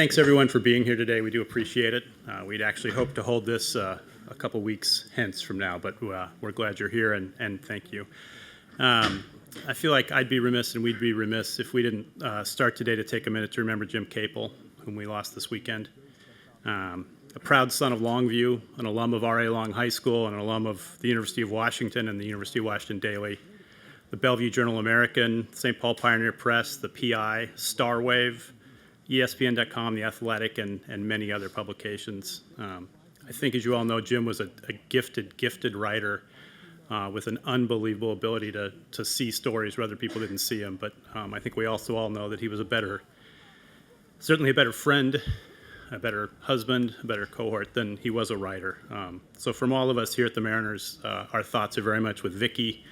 Thanks everyone for being here today. We do appreciate it. We'd actually hoped to hold this a couple weeks hence from now, but we're glad you're here and thank you. I feel like I'd be remiss and we'd be remiss if we didn't start today to take a minute to remember Jim Capel, whom we lost this weekend. A proud son of Longview, an alum of R.A. Long High School, and an alum of the University of Washington and the University of Washington Daily, the Bellevue Journal-American, St. Paul Pioneer Press, the PI, Starwave, ESPN.com, The Athletic, and many other publications. I think, as you all know, Jim was a gifted writer with an unbelievable ability to see stories where other people didn't see them. But I think we also all know that he was certainly a better friend, a better husband, a better cohort than he was a writer. So from all of us here at the Mariners, our thoughts are very much with Vicky,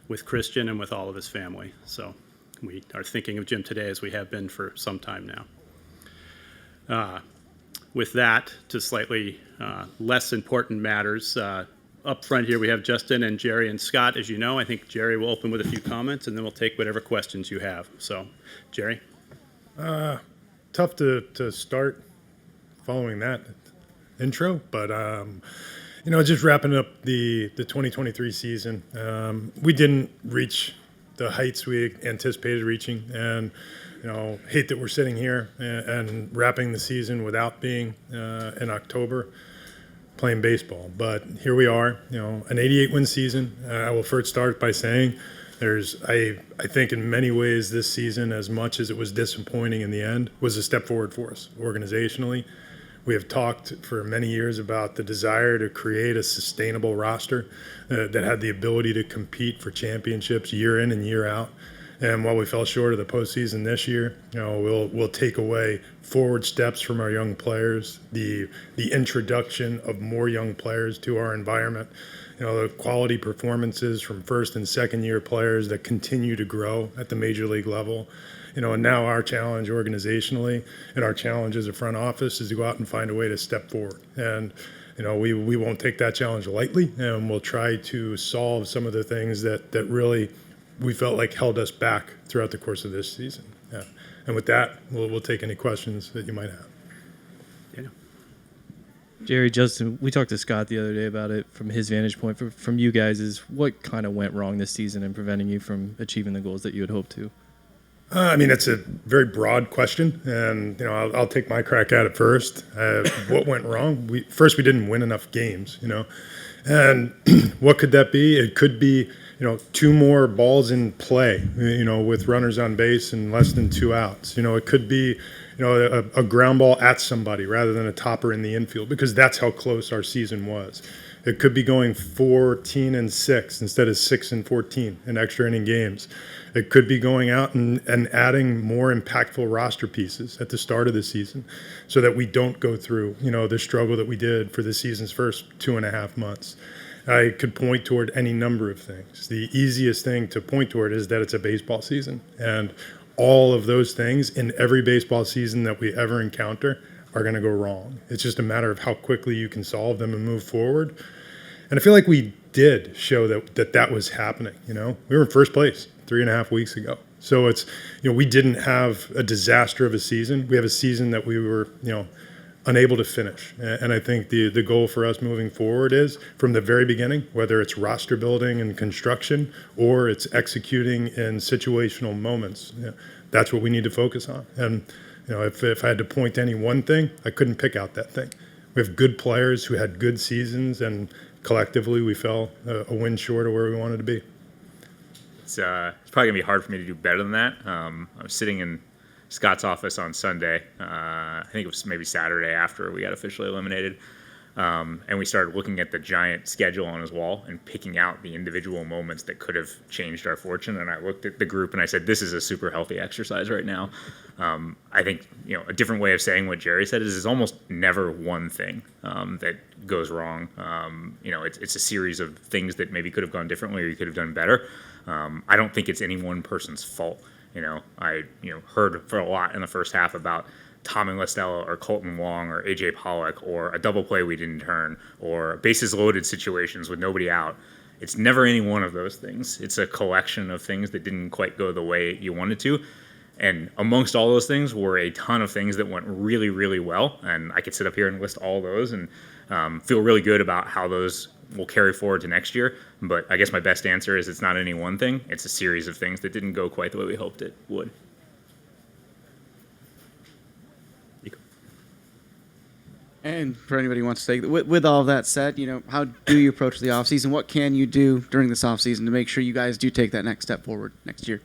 with Christian, and with all of his family. So we are thinking of Jim today as we have been for some time now. With that, to slightly less important matters, up front here we have Justin and Jerry and Scott. As you know, I think Jerry will open with a few comments, and then we'll take whatever questions you have. So, Jerry? Tough to start following that intro, but just wrapping up the 2023 season. We didn't reach the heights we anticipated reaching, and hate that we're sitting here and wrapping the season without being in October playing baseball. But here we are, an 88-win season. I will first start by saying I think in many ways this season, as much as it was disappointing in the end, was a step forward for us organizationally. We have talked for many years about the desire to create a sustainable roster that had the ability to compete for championships year in and year out. And while we fell short of the postseason this year, we'll take away forward steps from our young players, the introduction of more young players to our environment, the quality performances from first and second year players that continue to grow at the major league level. And now our challenge organizationally and our challenge as a front office is to go out and find a way to step forward. And we won't take that challenge lightly, and we'll try to solve some of the things that really we felt like held us back throughout the course of this season. Yeah. And with that, we'll take any questions that you might have. Jerry, Justin, we talked to Scott the other day about it from his vantage point. From you guys, is what kind of went wrong this season and preventing you from achieving the goals that you had hoped to? It's a very broad question, and I'll take my crack at it first. What went wrong? We didn't win enough games, and what could that be? It could be, two more balls in play, with runners on base and less than two outs. It could be, a ground ball at somebody rather than a topper in the infield, because that's how close our season was. It could be going 14-6 instead of 6-14 in extra inning games. It could be going out and adding more impactful roster pieces at the start of the season so that we don't go through, the struggle that we did for the season's first 2.5 months. I could point toward any number of things. The easiest thing to point toward is that it's a baseball season. And all of those things in every baseball season that we ever encounter are going to go wrong. It's just a matter of how quickly you can solve them and move forward. And I feel like we did show that was happening. We were in first place 3.5 weeks ago. So it's, we didn't have a disaster of a season. We have a season that we were, unable to finish. And I think the goal for us moving forward is from the very beginning, whether it's roster building and construction or it's executing in situational moments, that's what we need to focus on. And, if I had to point to any one thing, I couldn't pick out that thing. We have good players who had good seasons, and collectively we fell a win short of where we wanted to be. It's probably going to be hard for me to do better than that. I was sitting in Scott's office on Sunday. I think it was maybe Saturday after we got officially eliminated. And we started looking at the giant schedule on his wall and picking out the individual moments that could have changed our fortune. And I looked at the group and I said, this is a super healthy exercise right now. I think, a different way of saying what Jerry said is almost never one thing that goes wrong. It's a series of things that maybe could have gone differently or you could have done better. I don't think it's any one person's fault. I heard for a lot in the first half about Tommy Lestella or Colton Wong or A.J. Pollock or a double play we didn't turn or bases loaded situations with nobody out. It's never any one of those things. It's a collection of things that didn't quite go the way you wanted to. And amongst all those things were a ton of things that went really, really well. And I could sit up here and list all those and feel really good about how those will carry forward to next year. But I guess my best answer is it's not any one thing. It's a series of things that didn't go quite the way we hoped it would. And for anybody who wants to take, with all of that said, how do you approach the offseason? What can you do during this offseason to make sure you guys do take that next step forward next year?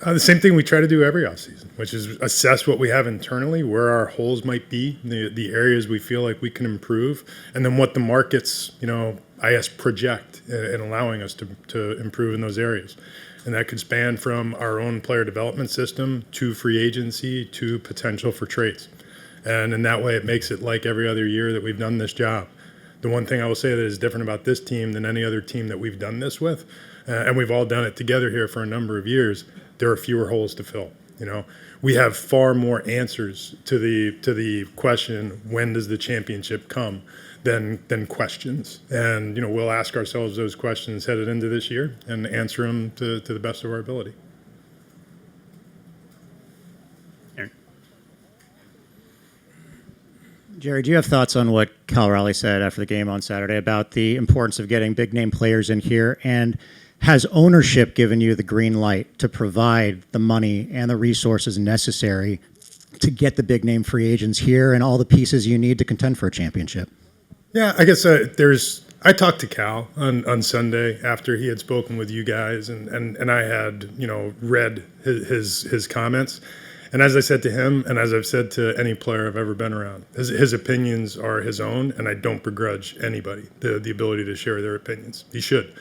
The same thing we try to do every offseason, which is assess what we have internally, where our holes might be, the areas we feel like we can improve, and then what the markets, I guess, project in allowing us to improve in those areas. And that could span from our own player development system to free agency to potential for trades. And in that way, it makes it like every other year that we've done this job. The one thing I will say that is different about this team than any other team that we've done this with, and we've all done it together here for a number of years, there are fewer holes to fill. We have far more answers to the question, when does the championship come, than questions. And we'll ask ourselves those questions headed into this year and answer them to the best of our ability. Jerry, do you have thoughts on what Cal Raleigh said after the game on Saturday about the importance of getting big name players in here? And has ownership given you the green light to provide the money and the resources necessary to get the big name free agents here and all the pieces you need to contend for a championship? Yeah, I guess I talked to Cal on Sunday after he had spoken with you guys, and I had read his comments. And as I said to him, and as I've said to any player I've ever been around, his opinions are his own, and I don't begrudge anybody the ability to share their opinions. He should.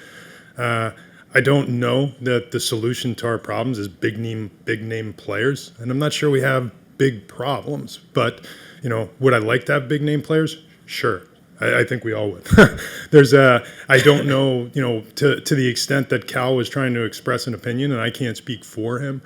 I don't know that the solution to our problems is big name players, and I'm not sure we have big problems. But would I like to have big name players? Sure. I think we all would. I don't know, to the extent that Cal was trying to express an opinion, and I can't speak for him.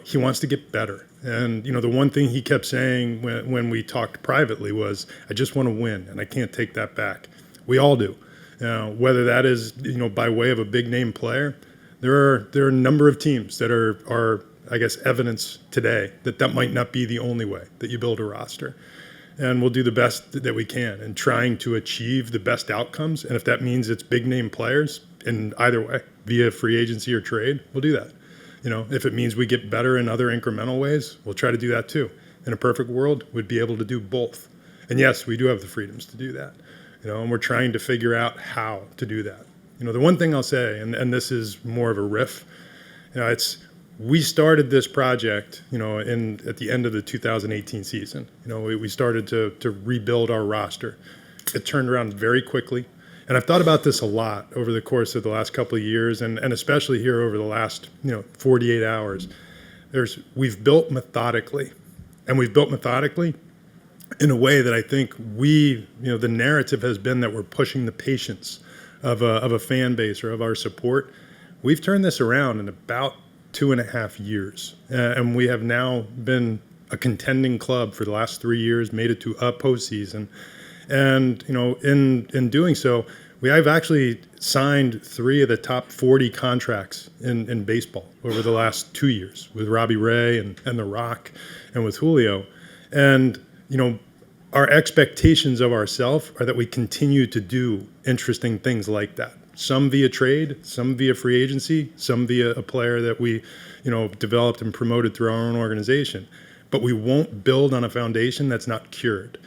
He wants to get better. And, the one thing he kept saying when we talked privately was, I just want to win, and I can't take that back. We all do. Whether that is, by way of a big name player, there are a number of teams that are, I guess, evidence today that might not be the only way that you build a roster. And we'll do the best that we can in trying to achieve the best outcomes. And if that means it's big name players in either way, via free agency or trade, we'll do that. If it means we get better in other incremental ways, we'll try to do that too. In a perfect world, we'd be able to do both. And yes, we do have the freedoms to do that. And we're trying to figure out how to do that. The one thing I'll say, and this is more of a riff, we started this project, at the end of the 2018 season. We started to rebuild our roster. It turned around very quickly. And I've thought about this a lot over the course of the last couple of years, and especially here over the last 48 hours. We've built methodically, and we've built methodically in a way that I think the narrative has been that we're pushing the patience of a fan base or of our support. We've turned this around in about 2.5 years, and we have now been a contending club for the last 3 years, made it to a postseason. And, in doing so, we have actually signed 3 of the top 40 contracts in baseball over the last 2 years with Robbie Ray and The Rock and with Julio. And, our expectations of ourselves are that we continue to do interesting things like that. Some via trade, some via free agency, some via a player that we, developed and promoted through our own organization. But we won't build on a foundation that's not cured.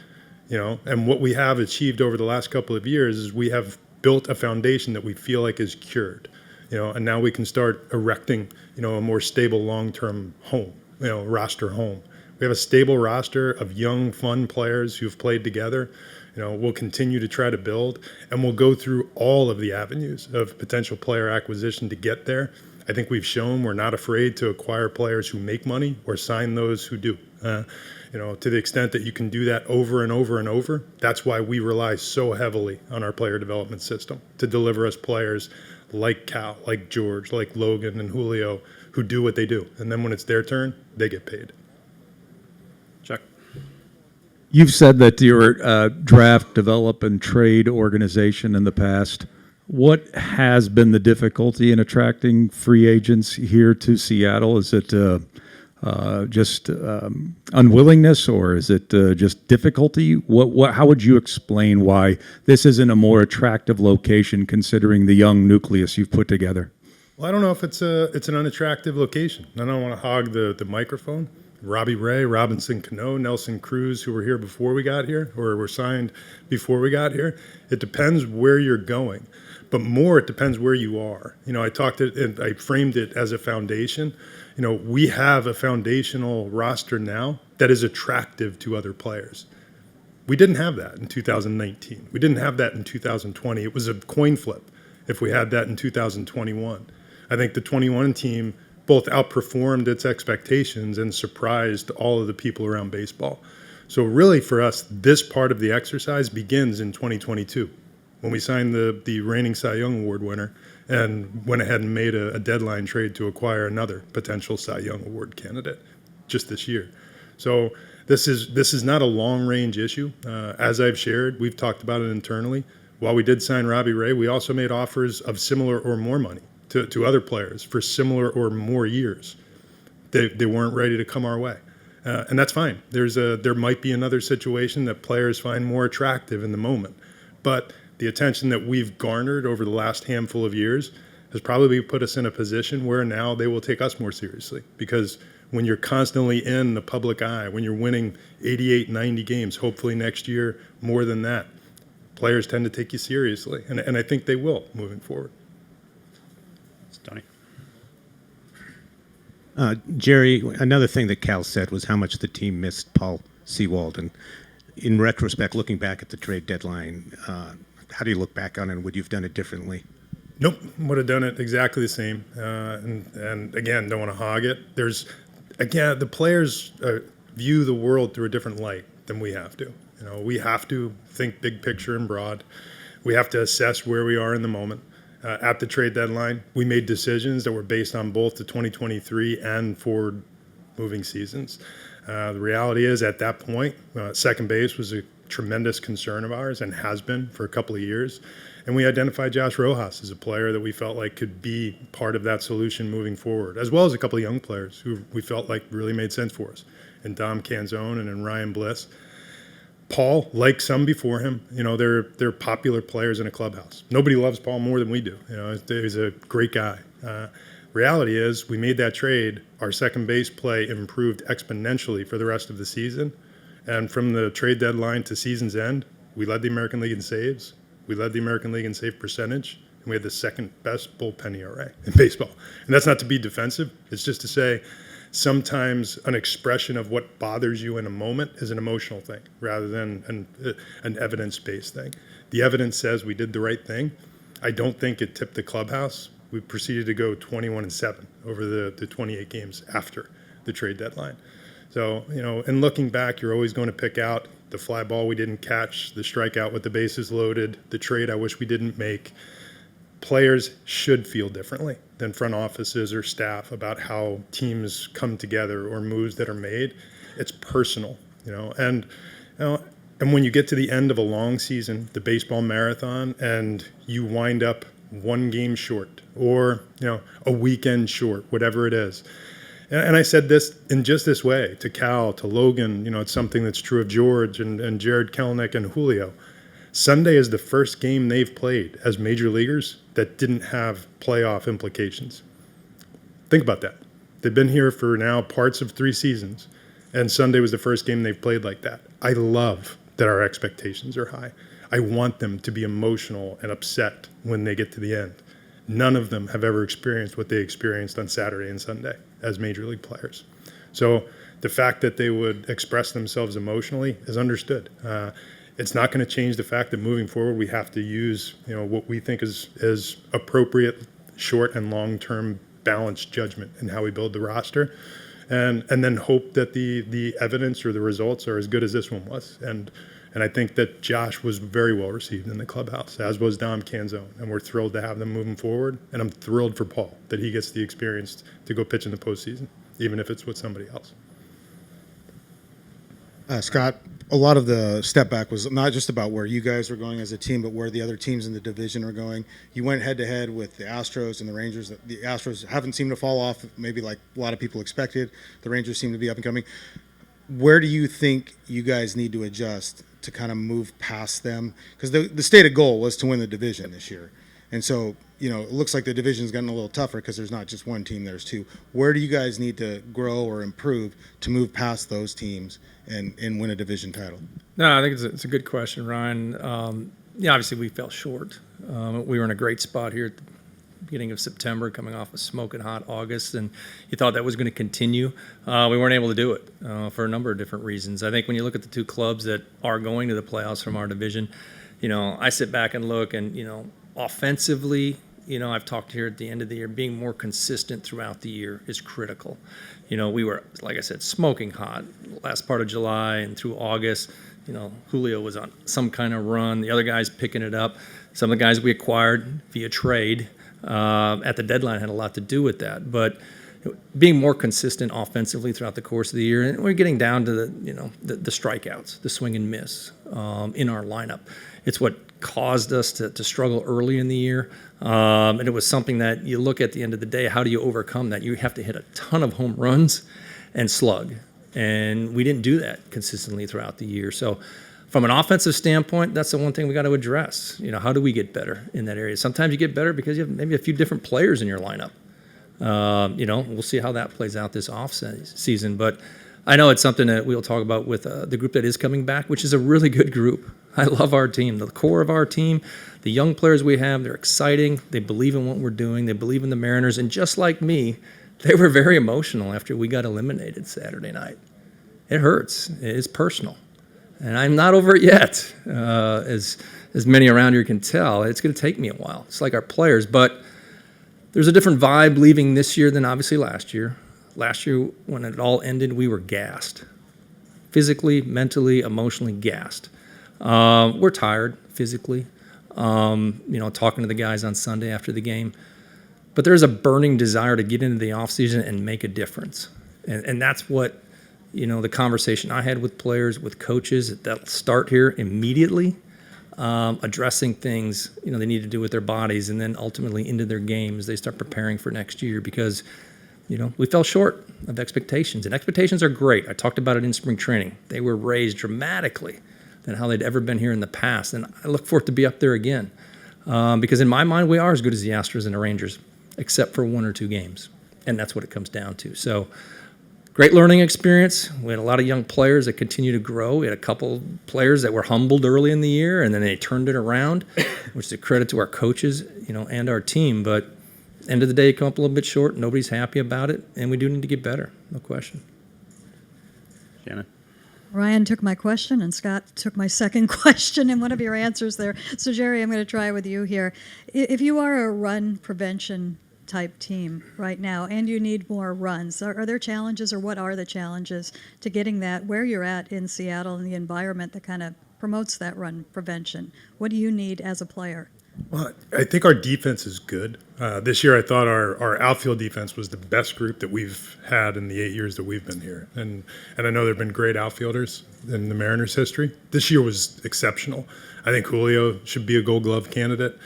And what we have achieved over the last couple of years is we have built a foundation that we feel like is cured, and now we can start erecting, a more stable long-term home, roster home. We have a stable roster of young, fun players who've played together. We'll continue to try to build, and we'll go through all of the avenues of potential player acquisition to get there. I think we've shown we're not afraid to acquire players who make money or sign those who do. To the extent that you can do that over and over and over, that's why we rely so heavily on our player development system to deliver us players like Cal, like George, like Logan and Julio, who do what they do. And then when it's their turn, they get paid. Chuck. You've said that you're a draft, develop, and trade organization in the past. What has been the difficulty in attracting free agents here to Seattle? Is it Just unwillingness, or is it just difficulty? How would you explain why this isn't a more attractive location considering the young nucleus you've put together? Well, I don't know if it's an unattractive location. I don't want to hog the microphone. Robbie Ray, Robinson Cano, Nelson Cruz, who were here before we got here, or were signed before we got here. It depends where you're going, but more it depends where you are. I framed it as a foundation. We have a foundational roster now that is attractive to other players. We didn't have that in 2019. We didn't have that in 2020. It was a coin flip if we had that in 2021. I think the 21 team both outperformed its expectations and surprised all of the people around baseball. So really for us, this part of the exercise begins in 2022 when we signed the reigning Cy Young Award winner and went ahead and made a deadline trade to acquire another potential Cy Young Award candidate just this year. So this is not a long-range issue. As I've shared, we've talked about it internally. While we did sign Robbie Ray, we also made offers of similar or more money to other players for similar or more years. They weren't ready to come our way. And that's fine. There might be another situation that players find more attractive in the moment. But the attention that we've garnered over the last handful of years has probably put us in a position where now they will take us more seriously. Because when you're constantly in the public eye, when you're winning 88, 90 games, hopefully next year more than that, players tend to take you seriously. And I think they will moving forward. Tony. Jerry, another thing that Cal said was how much the team missed Paul Sewald. And in retrospect, looking back at the trade deadline, how do you look back on it? Would you have done it differently? Nope, would have done it exactly the same. And again, don't want to hog it. The players view the world through a different light than we have to. We have to think big picture and broad. We have to assess where we are in the moment. At the trade deadline, we made decisions that were based on both the 2023 and forward moving seasons. The reality is at that point, second base was a tremendous concern of ours and has been for a couple of years. And we identified Josh Rojas as a player that we felt like could be part of that solution moving forward, as well as a couple of young players who we felt like really made sense for us, in Dom Canzone and in Ryan Bliss. Paul, like some before him, they're popular players in a clubhouse. Nobody loves Paul more than we do. He's a great guy. Reality is, we made that trade. Our second base play improved exponentially for the rest of the season. And from the trade deadline to season's end, we led the American League in saves. We led the American League in save percentage. And we had the second best bullpen ERA in baseball. And that's not to be defensive. It's just to say, sometimes an expression of what bothers you in a moment is an emotional thing rather than an evidence-based thing. The evidence says we did the right thing. I don't think it tipped the clubhouse. We proceeded to go 21-7 over the 28 games after the trade deadline. So, and looking back, you're always going to pick out the fly ball we didn't catch, the strikeout with the bases loaded, the trade I wish we didn't make. Players should feel differently than front offices or staff about how teams come together or moves that are made. It's personal, and when you get to the end of a long season, the baseball marathon, and you wind up one game short or a weekend short, whatever it is. And I said this in just this way to Cal, to Logan. It's something that's true of George and Jared Kelenic and Julio. Sunday is the first game they've played as major leaguers that didn't have playoff implications. Think about that. They've been here for now parts of 3 seasons, and Sunday was the first game they've played like that. I love that our expectations are high. I want them to be emotional and upset when they get to the end. None of them have ever experienced what they experienced on Saturday and Sunday as major league players. So the fact that they would express themselves emotionally is understood. It's not going to change the fact that moving forward we have to use what we think is appropriate short and long-term balanced judgment in how we build the roster, and then hope that the evidence or the results are as good as this one was. And I think that Josh was very well received in the clubhouse, as was Dom Canzone, and we're thrilled to have them moving forward. And I'm thrilled for Paul that he gets the experience to go pitch in the postseason, even if it's with somebody else. Scott, a lot of the step back was not just about where you guys were going as a team, but where the other teams in the division are going. You went head to head with the Astros and the Rangers. The Astros haven't seemed to fall off, maybe like a lot of people expected. The Rangers seem to be up and coming. Where do you think you guys need to adjust to kind of move past them? Because the stated goal was to win the division this year. And so, it looks like the division's gotten a little tougher because there's not just one team, there's two. Where do you guys need to grow or improve to move past those teams and win a division title? No, I think it's a good question, Ryan. Obviously we fell short. We were in a great spot here at the beginning of September, coming off a smoking hot August, and you thought that was going to continue. We weren't able to do it for a number of different reasons. I think when you look at the two clubs that are going to the playoffs from our division, I sit back and look and, offensively, I've talked here at the end of the year, being more consistent throughout the year is critical. We were, like I said, smoking hot last part of July and through August. Julio was on some kind of run. The other guys picking it up. Some of the guys we acquired via trade at the deadline had a lot to do with that. But being more consistent offensively throughout the course of the year, and we're getting down to the strikeouts, the swing and miss in our lineup. It's what caused us to struggle early in the year. And it was something that you look at the end of the day, how do you overcome that? You have to hit a ton of home runs and slug. And we didn't do that consistently throughout the year. So from an offensive standpoint, that's the one thing we got to address. How do we get better in that area? Sometimes you get better because you have maybe a few different players in your lineup. We'll see how that plays out this off season. But I know it's something that we'll talk about with the group that is coming back, which is a really good group. I love our team. The core of our team, the young players we have, they're exciting. They believe in what we're doing. They believe in the Mariners. And just like me, they were very emotional after we got eliminated Saturday night. It hurts. It's personal. And I'm not over it yet, as many around here can tell. It's going to take me a while. It's like our players. But there's a different vibe leaving this year than obviously last year. Last year, when it all ended, we were gassed. Physically, mentally, emotionally gassed. We're tired physically, talking to the guys on Sunday after the game. But there's a burning desire to get into the offseason and make a difference. And that's what, the conversation I had with players, with coaches, that'll start here immediately, addressing things, they need to do with their bodies, and then ultimately into their games. They start preparing for next year because we fell short of expectations. And expectations are great. I talked about it in spring training. They were raised dramatically than how they'd ever been here in the past. And I look for it to be up there again. Because in my mind, we are as good as the Astros and the Rangers, except for one or two games. And that's what it comes down to. So great learning experience. We had a lot of young players that continue to grow. We had a couple players that were humbled early in the year, and then they turned it around, which is a credit to our coaches, and our team. But end of the day, you come up a little bit short. Nobody's happy about it, and we do need to get better, no question. Shannon? Ryan took my question, and Scott took my second question in one of your answers there. So, Jerry, I'm going to try with you here. If you are a run prevention type team right now and you need more runs, are there challenges, or what are the challenges to getting that where you're at in Seattle and the environment that kind of promotes that run prevention? What do you need as a player? Well, I think our defense is good. This year, I thought our outfield defense was the best group that we've had in the 8 years that we've been here. And I know there have been great outfielders in the Mariners' history. This year was exceptional. I think Julio should be a Gold Glove candidate.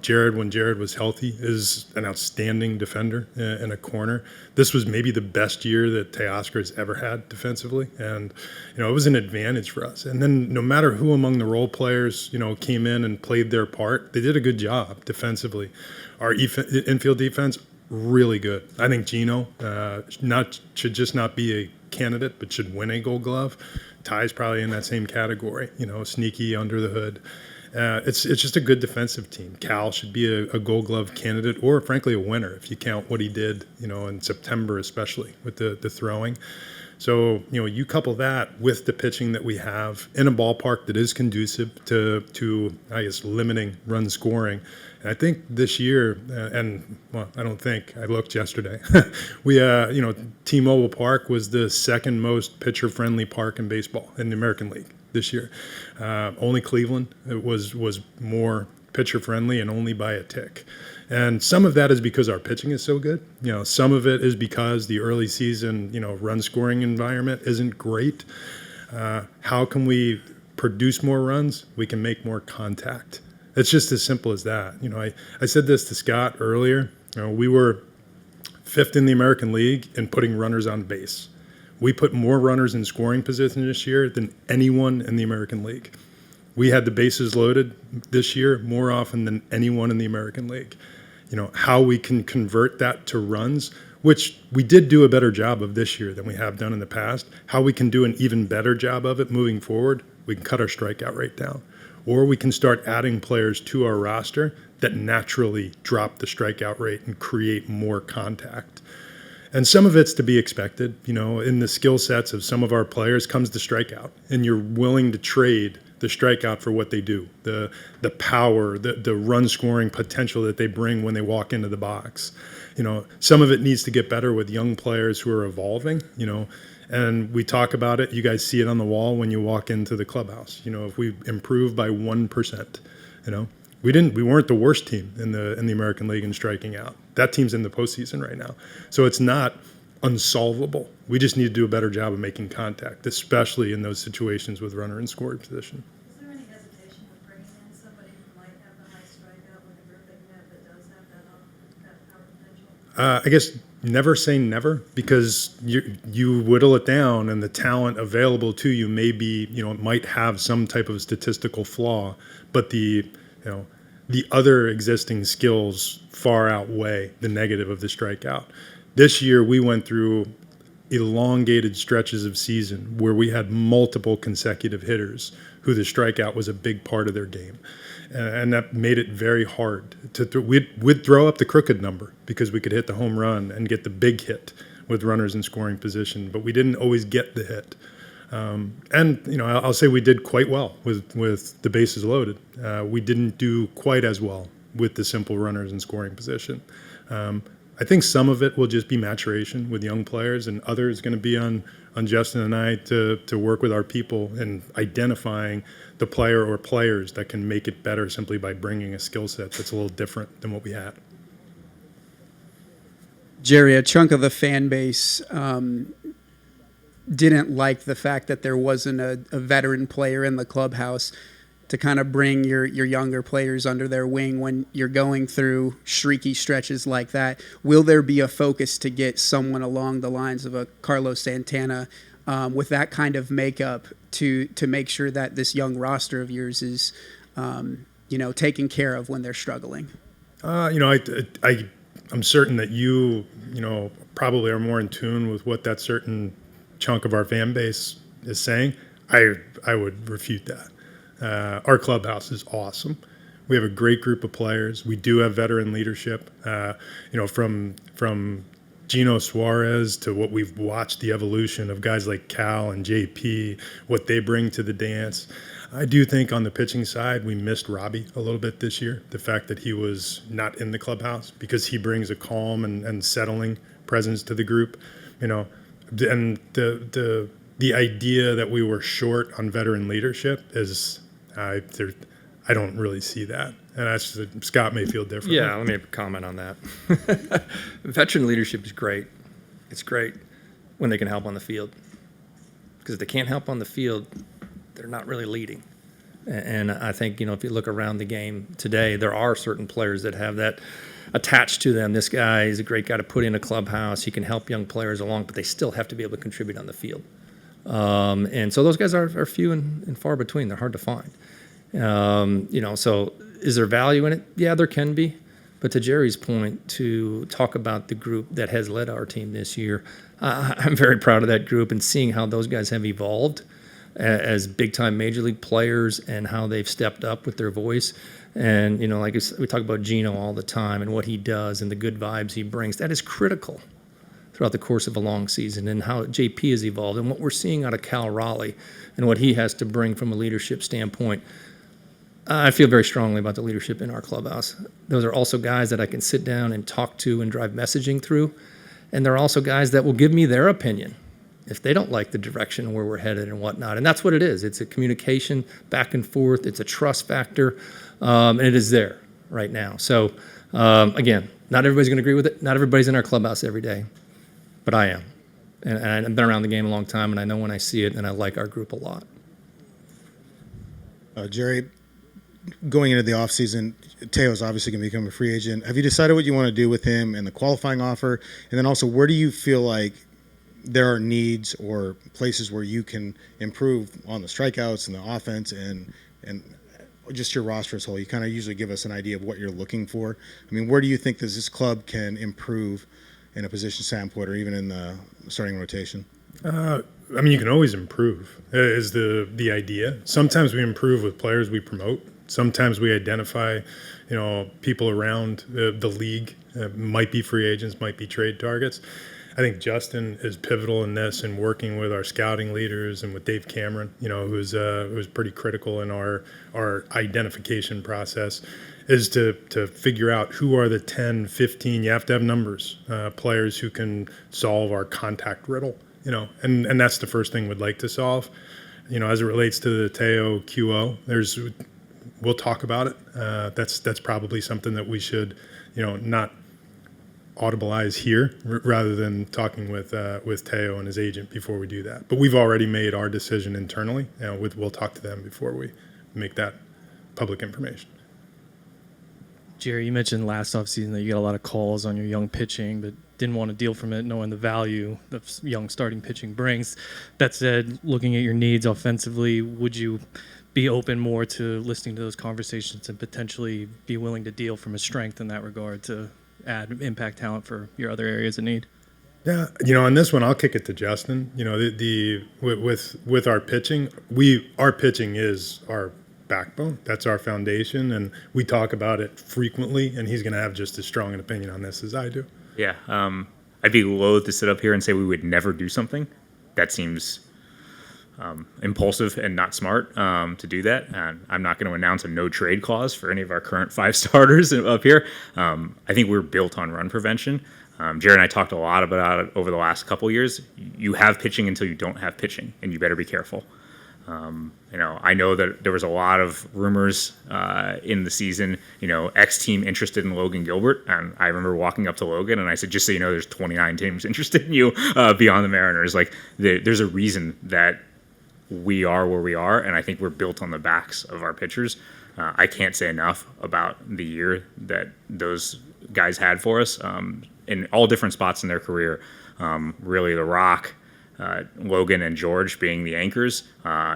Jared, when Jared was healthy, is an outstanding defender in a corner. This was maybe the best year that Teoscar has ever had defensively, and it was an advantage for us. And then no matter who among the role players came in and played their part, they did a good job defensively. Our infield defense, really good. I think Gino should just not be a candidate, but should win a Gold Glove. Ty's probably in that same category. Sneaky under the hood. It's just a good defensive team. Cal should be a Gold Glove candidate, or frankly a winner if you count what he did, in September especially with the throwing. So you couple that with the pitching that we have in a ballpark that is conducive to I guess limiting run scoring. And I think this year, I don't think, I looked yesterday. We T-Mobile Park was the second most pitcher-friendly park in baseball in the American League this year. Only Cleveland was more pitcher friendly, and only by a tick. And some of that is because our pitching is so good. Some of it is because the early season run scoring environment isn't great. How can we produce more runs? We can make more contact. It's just as simple as that. I said this to Scott earlier. We were 5th in the American League in putting runners on base. We put more runners in scoring position this year than anyone in the American League. We had the bases loaded this year more often than anyone in the American League. How we can convert that to runs, which we did do a better job of this year than we have done in the past. How we can do an even better job of it moving forward, we can cut our strikeout rate down. Or we can start adding players to our roster that naturally drop the strikeout rate and create more contact. And some of it's to be expected. In the skill sets of some of our players comes the strikeout, and you're willing to trade the strikeout for what they do, the power, the run scoring potential that they bring when they walk into the box. Some of it needs to get better with young players who are evolving, and we talk about it. You guys see it on the wall when you walk into the clubhouse. If we improve by 1%, we weren't the worst team in the American League in striking out. That team's in the postseason right now. So it's not unsolvable. We just need to do a better job of making contact, especially in those situations with runner in scoring position. Is there any hesitation with bringing in somebody who might have the high strikeout with the group that you have that does have that power potential? I guess never say never, because you whittle it down, and the talent available to you may be, might have some type of statistical flaw, but the other existing skills far outweigh the negative of the strikeout. This year, we went through elongated stretches of season where we had multiple consecutive hitters who the strikeout was a big part of their game. And that made it very hard. We'd throw up the crooked number because we could hit the home run and get the big hit with runners in scoring position, but we didn't always get the hit. I'll say we did quite well with the bases loaded. We didn't do quite as well with the simple runners in scoring position. I think some of it will just be maturation with young players, and others going to be on Justin and I to work with our people in identifying the player or players that can make it better simply by bringing a skill set that's a little different than what we had. Jerry, a chunk of the fan base didn't like the fact that there wasn't a veteran player in the clubhouse to kind of bring your younger players under their wing when you're going through streaky stretches like that. Will there be a focus to get someone along the lines of a Carlos Santana with that kind of makeup to make sure that this young roster of yours is, taken care of when they're struggling? I'm certain that you probably are more in tune with what that certain chunk of our fan base is saying. I would refute that. Our clubhouse is awesome. We have a great group of players. We do have veteran leadership. From Gino Suarez to what we've watched the evolution of guys like Cal and JP, what they bring to the dance. I do think on the pitching side, we missed Robbie a little bit this year. The fact that he was not in the clubhouse, because he brings a calm and settling presence to the group. And the idea that we were short on veteran leadership is. I don't really see that, and Scott may feel differently. Yeah, let me comment on that. Veteran leadership is great. It's great when they can help on the field, because if they can't help on the field, they're not really leading. And I think if you look around the game today, there are certain players that have that attached to them. This guy is a great guy to put in a clubhouse. He can help young players along, but they still have to be able to contribute on the field. And so those guys are few and far between. They're hard to find. So is there value in it? Yeah, there can be. But to Jerry's point, to talk about the group that has led our team this year, I'm very proud of that group and seeing how those guys have evolved as big-time major league players and how they've stepped up with their voice. And, like we talk about Gino all the time and what he does and the good vibes he brings. That is critical throughout the course of a long season, and how JP has evolved and what we're seeing out of Cal Raleigh and what he has to bring from a leadership standpoint. I feel very strongly about the leadership in our clubhouse. Those are also guys that I can sit down and talk to and drive messaging through. And they're also guys that will give me their opinion if they don't like the direction where we're headed and whatnot. And that's what it is. It's a communication back and forth. It's a trust factor. And it is there right now. So, again, not everybody's going to agree with it. Not everybody's in our clubhouse every day. But I am. And I've been around the game a long time, and I know when I see it, and I like our group a lot. Jerry, going into the offseason, Teo's obviously going to become a free agent. Have you decided what you want to do with him and the qualifying offer? And then also, where do you feel like there are needs or places where you can improve on the strikeouts and the offense and just your roster as a whole? You kind of usually give us an idea of what you're looking for. I mean, where do you think this club can improve in a position standpoint or even in the starting rotation? I mean, you can always improve is the idea. Sometimes we improve with players we promote. Sometimes we identify, people around the league, might be free agents, might be trade targets. I think Justin is pivotal in this and working with our scouting leaders and with Dave Cameron, who's pretty critical in our identification process, is to figure out who are the 10, 15, you have to have numbers, players who can solve our contact riddle, and that's the first thing we'd like to solve. As it relates to the Teo QO, we'll talk about it. That's probably something that we should, not audibilize here rather than talking with Teo and his agent before we do that. But we've already made our decision internally. We'll talk to them before we make that public information. Jerry, you mentioned last offseason that you got a lot of calls on your young pitching, but didn't want to deal from it, knowing the value that young starting pitching brings. That said, looking at your needs offensively, would you be open more to listening to those conversations and potentially be willing to deal from a strength in that regard to add impact talent for your other areas of need? Yeah, on this one, I'll kick it to Justin. With our pitching, our pitching is our backbone. That's our foundation, and we talk about it frequently. And he's going to have just as strong an opinion on this as I do. Yeah, I'd be loath to sit up here and say we would never do something. That seems impulsive and not smart to do that. And I'm not going to announce a no trade clause for any of our current 5 starters up here. I think we're built on run prevention. Jared and I talked a lot about it over the last couple of years. You have pitching until you don't have pitching, and you better be careful. I know that there was a lot of rumors in the season, X team interested in Logan Gilbert. And I remember walking up to Logan and I said, just so you know, there's 29 teams interested in you beyond the Mariners. Like, there's a reason that we are where we are, and I think we're built on the backs of our pitchers. I can't say enough about the year that those guys had for us in all different spots in their career. Really, The Rock, Logan, and George being the anchors.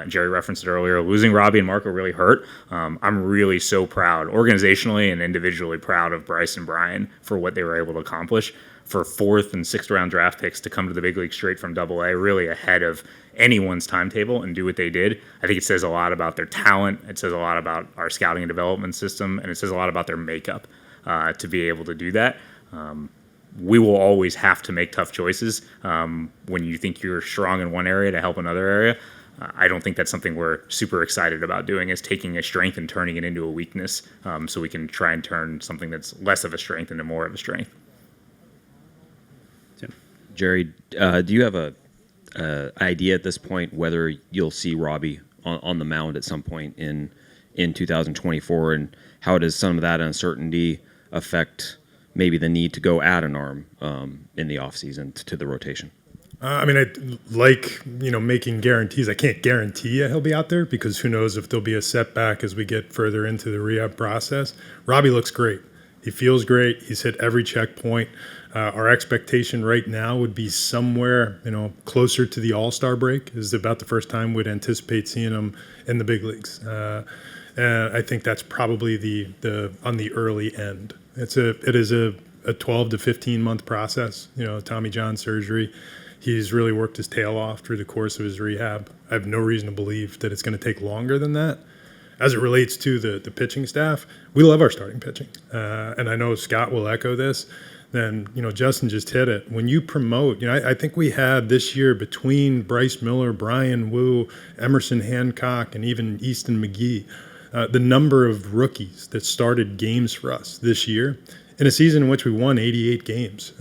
Jerry referenced it earlier. Losing Robbie and Marco really hurt. I'm really so proud, organizationally and individually proud of Bryce and Brian for what they were able to accomplish. For 4th and 6th round draft picks to come to the big league straight from AA, really ahead of anyone's timetable, and do what they did. I think it says a lot about their talent. It says a lot about our scouting and development system, and it says a lot about their makeup to be able to do that. We will always have to make tough choices when you think you're strong in one area to help another area. I don't think that's something we're super excited about doing, is taking a strength and turning it into a weakness so we can try and turn something that's less of a strength into more of a strength. Jerry, do you have a idea at this point whether you'll see Robbie on the mound at some point in 2024, and how does some of that uncertainty affect maybe the need to go add an arm in the offseason to the rotation? I like making guarantees. I can't guarantee you he'll be out there because who knows if there'll be a setback as we get further into the rehab process. Robbie looks great. He feels great. He's hit every checkpoint. Our expectation right now would be somewhere, closer to the All-Star break is about the first time we'd anticipate seeing him in the big leagues. And I think that's probably the on the early end. It is a 12 to 15 month process. Tommy John surgery. He's really worked his tail off through the course of his rehab. I have no reason to believe that it's going to take longer than that. As it relates to the pitching staff, we love our starting pitching. And I know Scott will echo this. Then, Justin just hit it. When you promote, I think we had this year between Bryce Miller, Brian Wu, Emerson Hancock, and even Easton McGee, the number of rookies that started games for us this year in a season in which we won 88 games.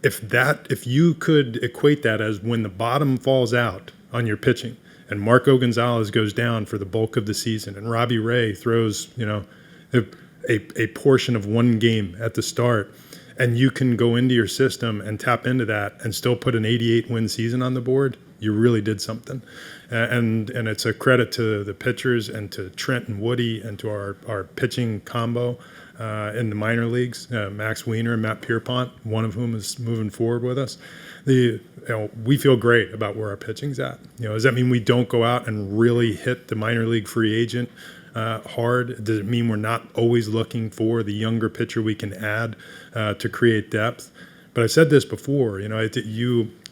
If you could equate that as when the bottom falls out on your pitching and Marco Gonzalez goes down for the bulk of the season and Robbie Ray throws, a portion of one game at the start, and you can go into your system and tap into that and still put an 88 win season on the board, you really did something. And it's a credit to the pitchers and to Trent and Woody and to our pitching combo in the minor leagues, Max Wiener and Matt Pierpont, one of whom is moving forward with us. We feel great about where our pitching's at. Does that mean we don't go out and really hit the minor league free agent hard? Does it mean we're not always looking for the younger pitcher we can add to create depth? But I've said this before,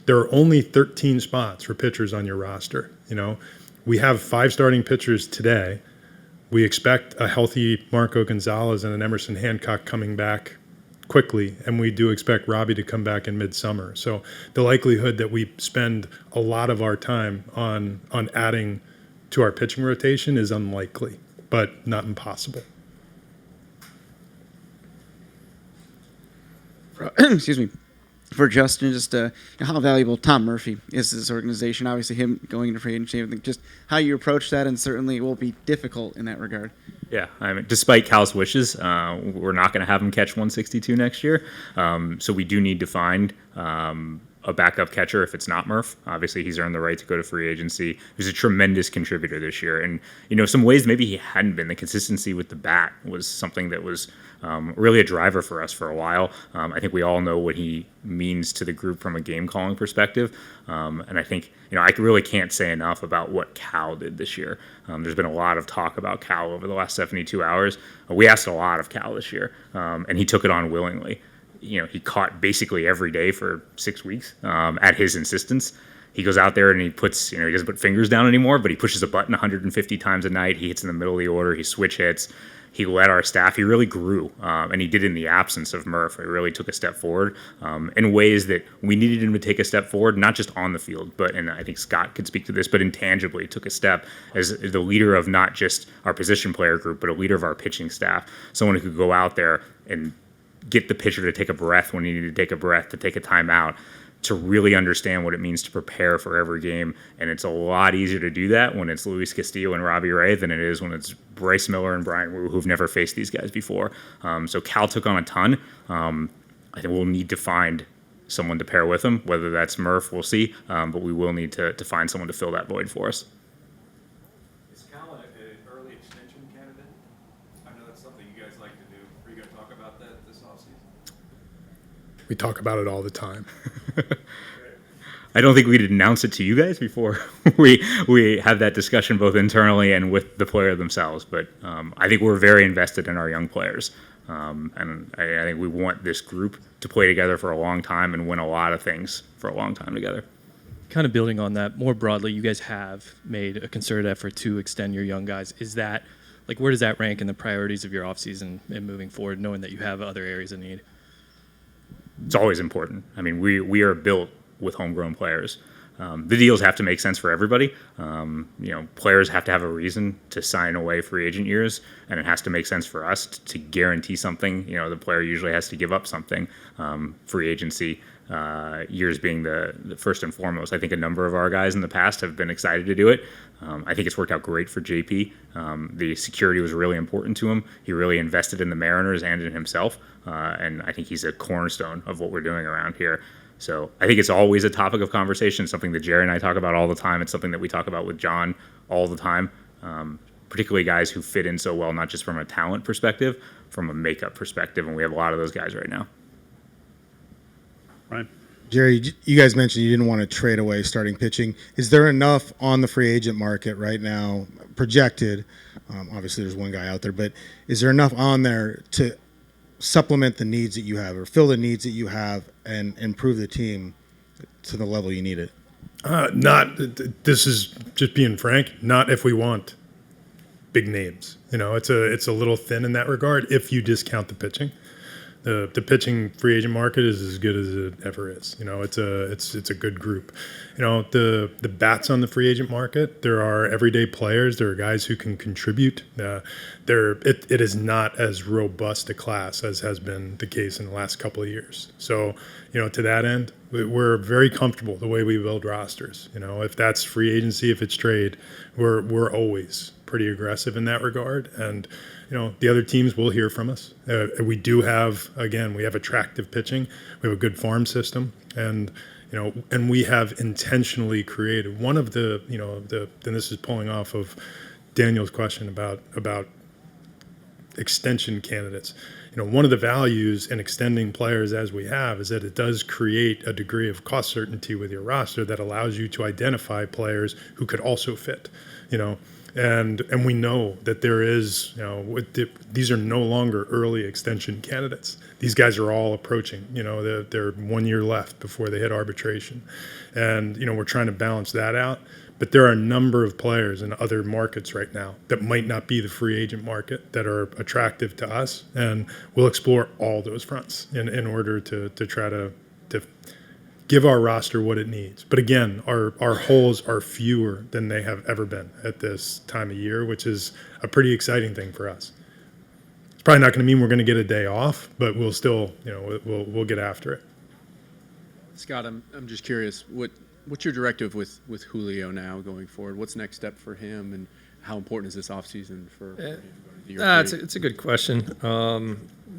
there are only 13 spots for pitchers on your roster. We have 5 starting pitchers today. We expect a healthy Marco Gonzalez and an Emerson Hancock coming back quickly, and we do expect Robbie to come back in midsummer. So the likelihood that we spend a lot of our time on adding to our pitching rotation is unlikely, but not impossible. Excuse me. For Justin, just how valuable Tom Murphy is to this organization. Obviously, him going into free agency, everything. Just how you approach that, and certainly it will be difficult in that regard. Yeah, I mean, despite Cal's wishes, we're not going to have him catch 162 next year. So we do need to find a backup catcher if it's not Murph. Obviously, he's earned the right to go to free agency. He was a tremendous contributor this year. And, some ways maybe he hadn't been. The consistency with the bat was something that was really a driver for us for a while. I think we all know what he means to the group from a game calling perspective. And I think, I really can't say enough about what Cal did this year. There's been a lot of talk about Cal over the last 72 hours. We asked a lot of Cal this year, and he took it on willingly. He caught basically every day for 6 weeks at his insistence. He goes out there and he puts, he doesn't put fingers down anymore, but he pushes a button 150 times a night. He hits in the middle of the order. He switch hits. He led our staff. He really grew, and he did it in the absence of Murph. He really took a step forward in ways that we needed him to take a step forward, not just on the field, but, and I think Scott could speak to this, but intangibly took a step as the leader of not just our position player group, but a leader of our pitching staff, someone who could go out there and get the pitcher to take a breath when he needed to take a breath, to take a timeout, to really understand what it means to prepare for every game. And it's a lot easier to do that when it's Luis Castillo and Robbie Ray than it is when it's Bryce Miller and Brian Wu, who've never faced these guys before. So Cal took on a ton. I think we'll need to find someone to pair with him, whether that's Murph, we'll see. But we will need to find someone to fill that void for us. Is Cal an early extension candidate? I know that's something you guys like to do. Are you going to talk about that this offseason? We talk about it all the time. I don't think we'd announce it to you guys before we have that discussion both internally and with the player themselves. But I think we're very invested in our young players. And I think we want this group to play together for a long time and win a lot of things for a long time together. Kind of building on that more broadly, you guys have made a concerted effort to extend your young guys. Is that, where does that rank in the priorities of your offseason and moving forward, knowing that you have other areas of need? It's always important. I mean, we are built with homegrown players. The deals have to make sense for everybody. Players have to have a reason to sign away free agent years, and it has to make sense for us to guarantee something. The player usually has to give up something. Free agency years being the first and foremost. I think a number of our guys in the past have been excited to do it. I think it's worked out great for JP. The security was really important to him. He really invested in the Mariners and in himself, and I think he's a cornerstone of what we're doing around here. So I think it's always a topic of conversation, something that Jerry and I talk about all the time. It's something that we talk about with John all the time, particularly guys who fit in so well, not just from a talent perspective, from a makeup perspective, and we have a lot of those guys right now. Right. Jerry, you guys mentioned you didn't want to trade away starting pitching. Is there enough on the free agent market right now projected? Obviously, there's one guy out there, but is there enough on there to supplement the needs that you have or fill the needs that you have and improve the team to the level you need it? This is just being frank, not if we want big names. It's a little thin in that regard if you discount the pitching. The pitching free agent market is as good as it ever is. It's a good group. The bats on the free agent market, there are everyday players. There are guys who can contribute. It is not as robust a class as has been the case in the last couple of years. So, to that end, We're very comfortable the way we build rosters. If that's free agency, if it's trade, we're always pretty aggressive in that regard. And the other teams will hear from us. We do have, again, we have attractive pitching. We have a good farm system, and and we have intentionally created one of the, and this is pulling off of Daniel's question about extension candidates. One of the values in extending players as we have is that it does create a degree of cost certainty with your roster that allows you to identify players who could also fit, and we know that there is, these are no longer early extension candidates. These guys are all approaching, they're 1 year left before they hit arbitration. And, we're trying to balance that out. But there are a number of players in other markets right now that might not be the free agent market that are attractive to us. And we'll explore all those fronts in order to try to give our roster what it needs. But again, our holes are fewer than they have ever been at this time of year, which is a pretty exciting thing for us. It's probably not going to mean we're going to get a day off, but we'll still, we'll get after it. Scott, I'm just curious, what's your directive with Julio now going forward? What's the next step for him, and how important is this offseason for him? It's a good question.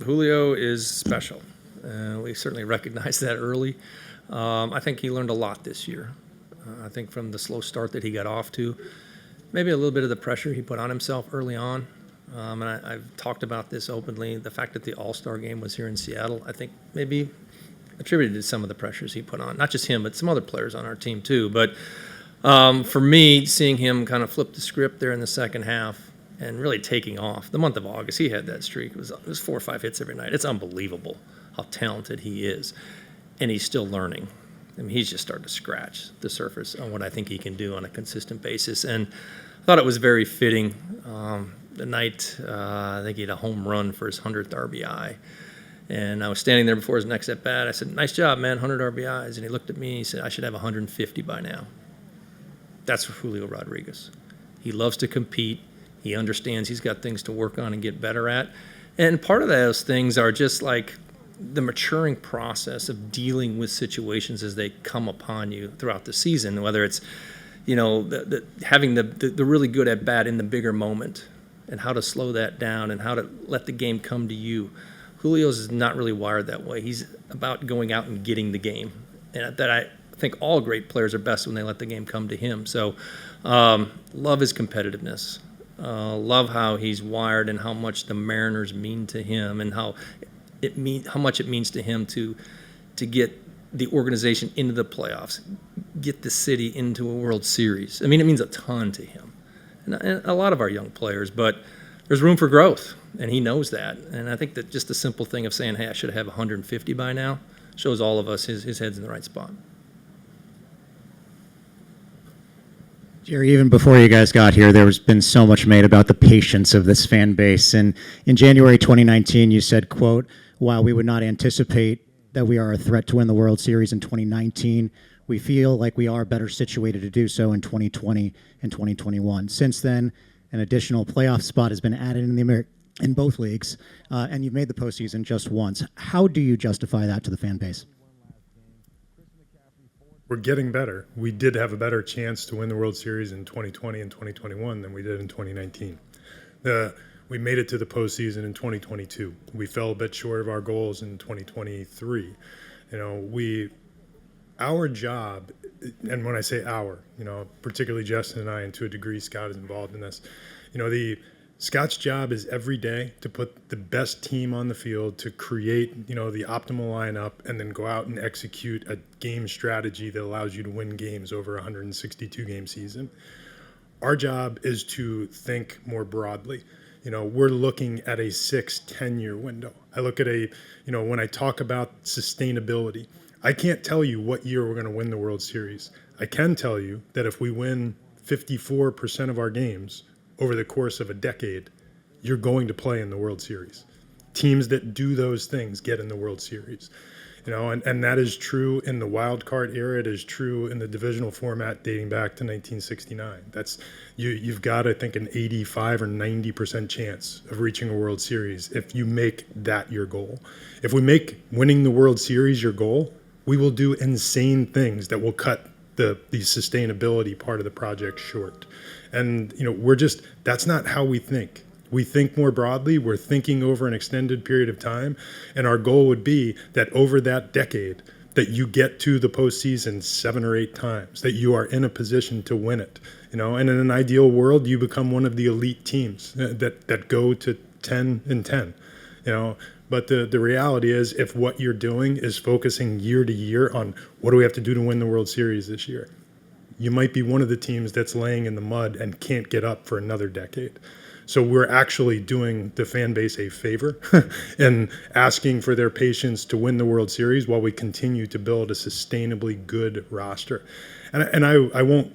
Julio is special. We certainly recognized that early. I think he learned a lot this year. I think from the slow start that he got off to, maybe a little bit of the pressure he put on himself early on. And I've talked about this openly. The fact that the All-Star game was here in Seattle, I think maybe attributed to some of the pressures he put on. Not just him, but some other players on our team too. But for me, seeing him kind of flip the script there in the second half and really taking off. The month of August, he had that streak. It was 4 or 5 hits every night. It's unbelievable how talented he is. And he's still learning. I mean, he's just starting to scratch the surface on what I think he can do on a consistent basis. And I thought it was very fitting. The night, I think he had a home run for his 100th RBI. And I was standing there before his next at bat. I said, "Nice job, man, 100 RBIs." And he looked at me and he said, "I should have 150 by now." That's Julio Rodriguez. He loves to compete. He understands he's got things to work on and get better at. And part of those things are just like the maturing process of dealing with situations as they come upon you throughout the season, whether it's, having the really good at bat in the bigger moment and how to slow that down and how to let the game come to you. Julio's is not really wired that way. He's about going out and getting the game. And that I think all great players are best when they let the game come to him. So love his competitiveness. Love how he's wired and how much the Mariners mean to him and how much it means to him to get the organization into the playoffs, get the city into a World Series. I mean, it means a ton to him. And a lot of our young players, but there's room for growth, and he knows that. And I think that just the simple thing of saying, "Hey, I should have 150 by now," shows all of us his head's in the right spot. Jerry, even before you guys got here, there's been so much made about the patience of this fan base. And in January 2019, you said, quote, "While we would not anticipate that we are a threat to win the World Series in 2019, we feel like we are better situated to do so in 2020 and 2021. Since then, an additional playoff spot has been added in both leagues, and you've made the postseason just once. How do you justify that to the fan base?" We're getting better. We did have a better chance to win the World Series in 2020 and 2021 than we did in 2019. We made it to the postseason in 2022. We fell a bit short of our goals in 2023. Our job, and when I say our, particularly Justin and I, and to a degree Scott is involved in this, Scott's job is every day to put the best team on the field, to create, the optimal lineup, and then go out and execute a game strategy that allows you to win games over a 162-game season. Our job is to think more broadly. We're looking at a 6-10-year window. I look at when I talk about sustainability, I can't tell you what year we're going to win the World Series. I can tell you that if we win 54% of our games over the course of a decade, you're going to play in the World Series. Teams that do those things get in the World Series. And that is true in the wild card era. It is true in the divisional format dating back to 1969. You've got, I think, an 85 or 90% chance of reaching a World Series if you make that your goal. If we make winning the World Series your goal, we will do insane things that will cut the sustainability part of the project short. And, that's not how we think. We think more broadly. We're thinking over an extended period of time. And our goal would be that over that decade, that you get to the postseason 7 or 8 times, that you are in a position to win it. And in an ideal world, you become one of the elite teams that go to 10-10. But the reality is, if what you're doing is focusing year to year on what do we have to do to win the World Series this year, you might be one of the teams that's laying in the mud and can't get up for another decade. So we're actually doing the fan base a favor and asking for their patience to win the World Series while we continue to build a sustainably good roster. And I won't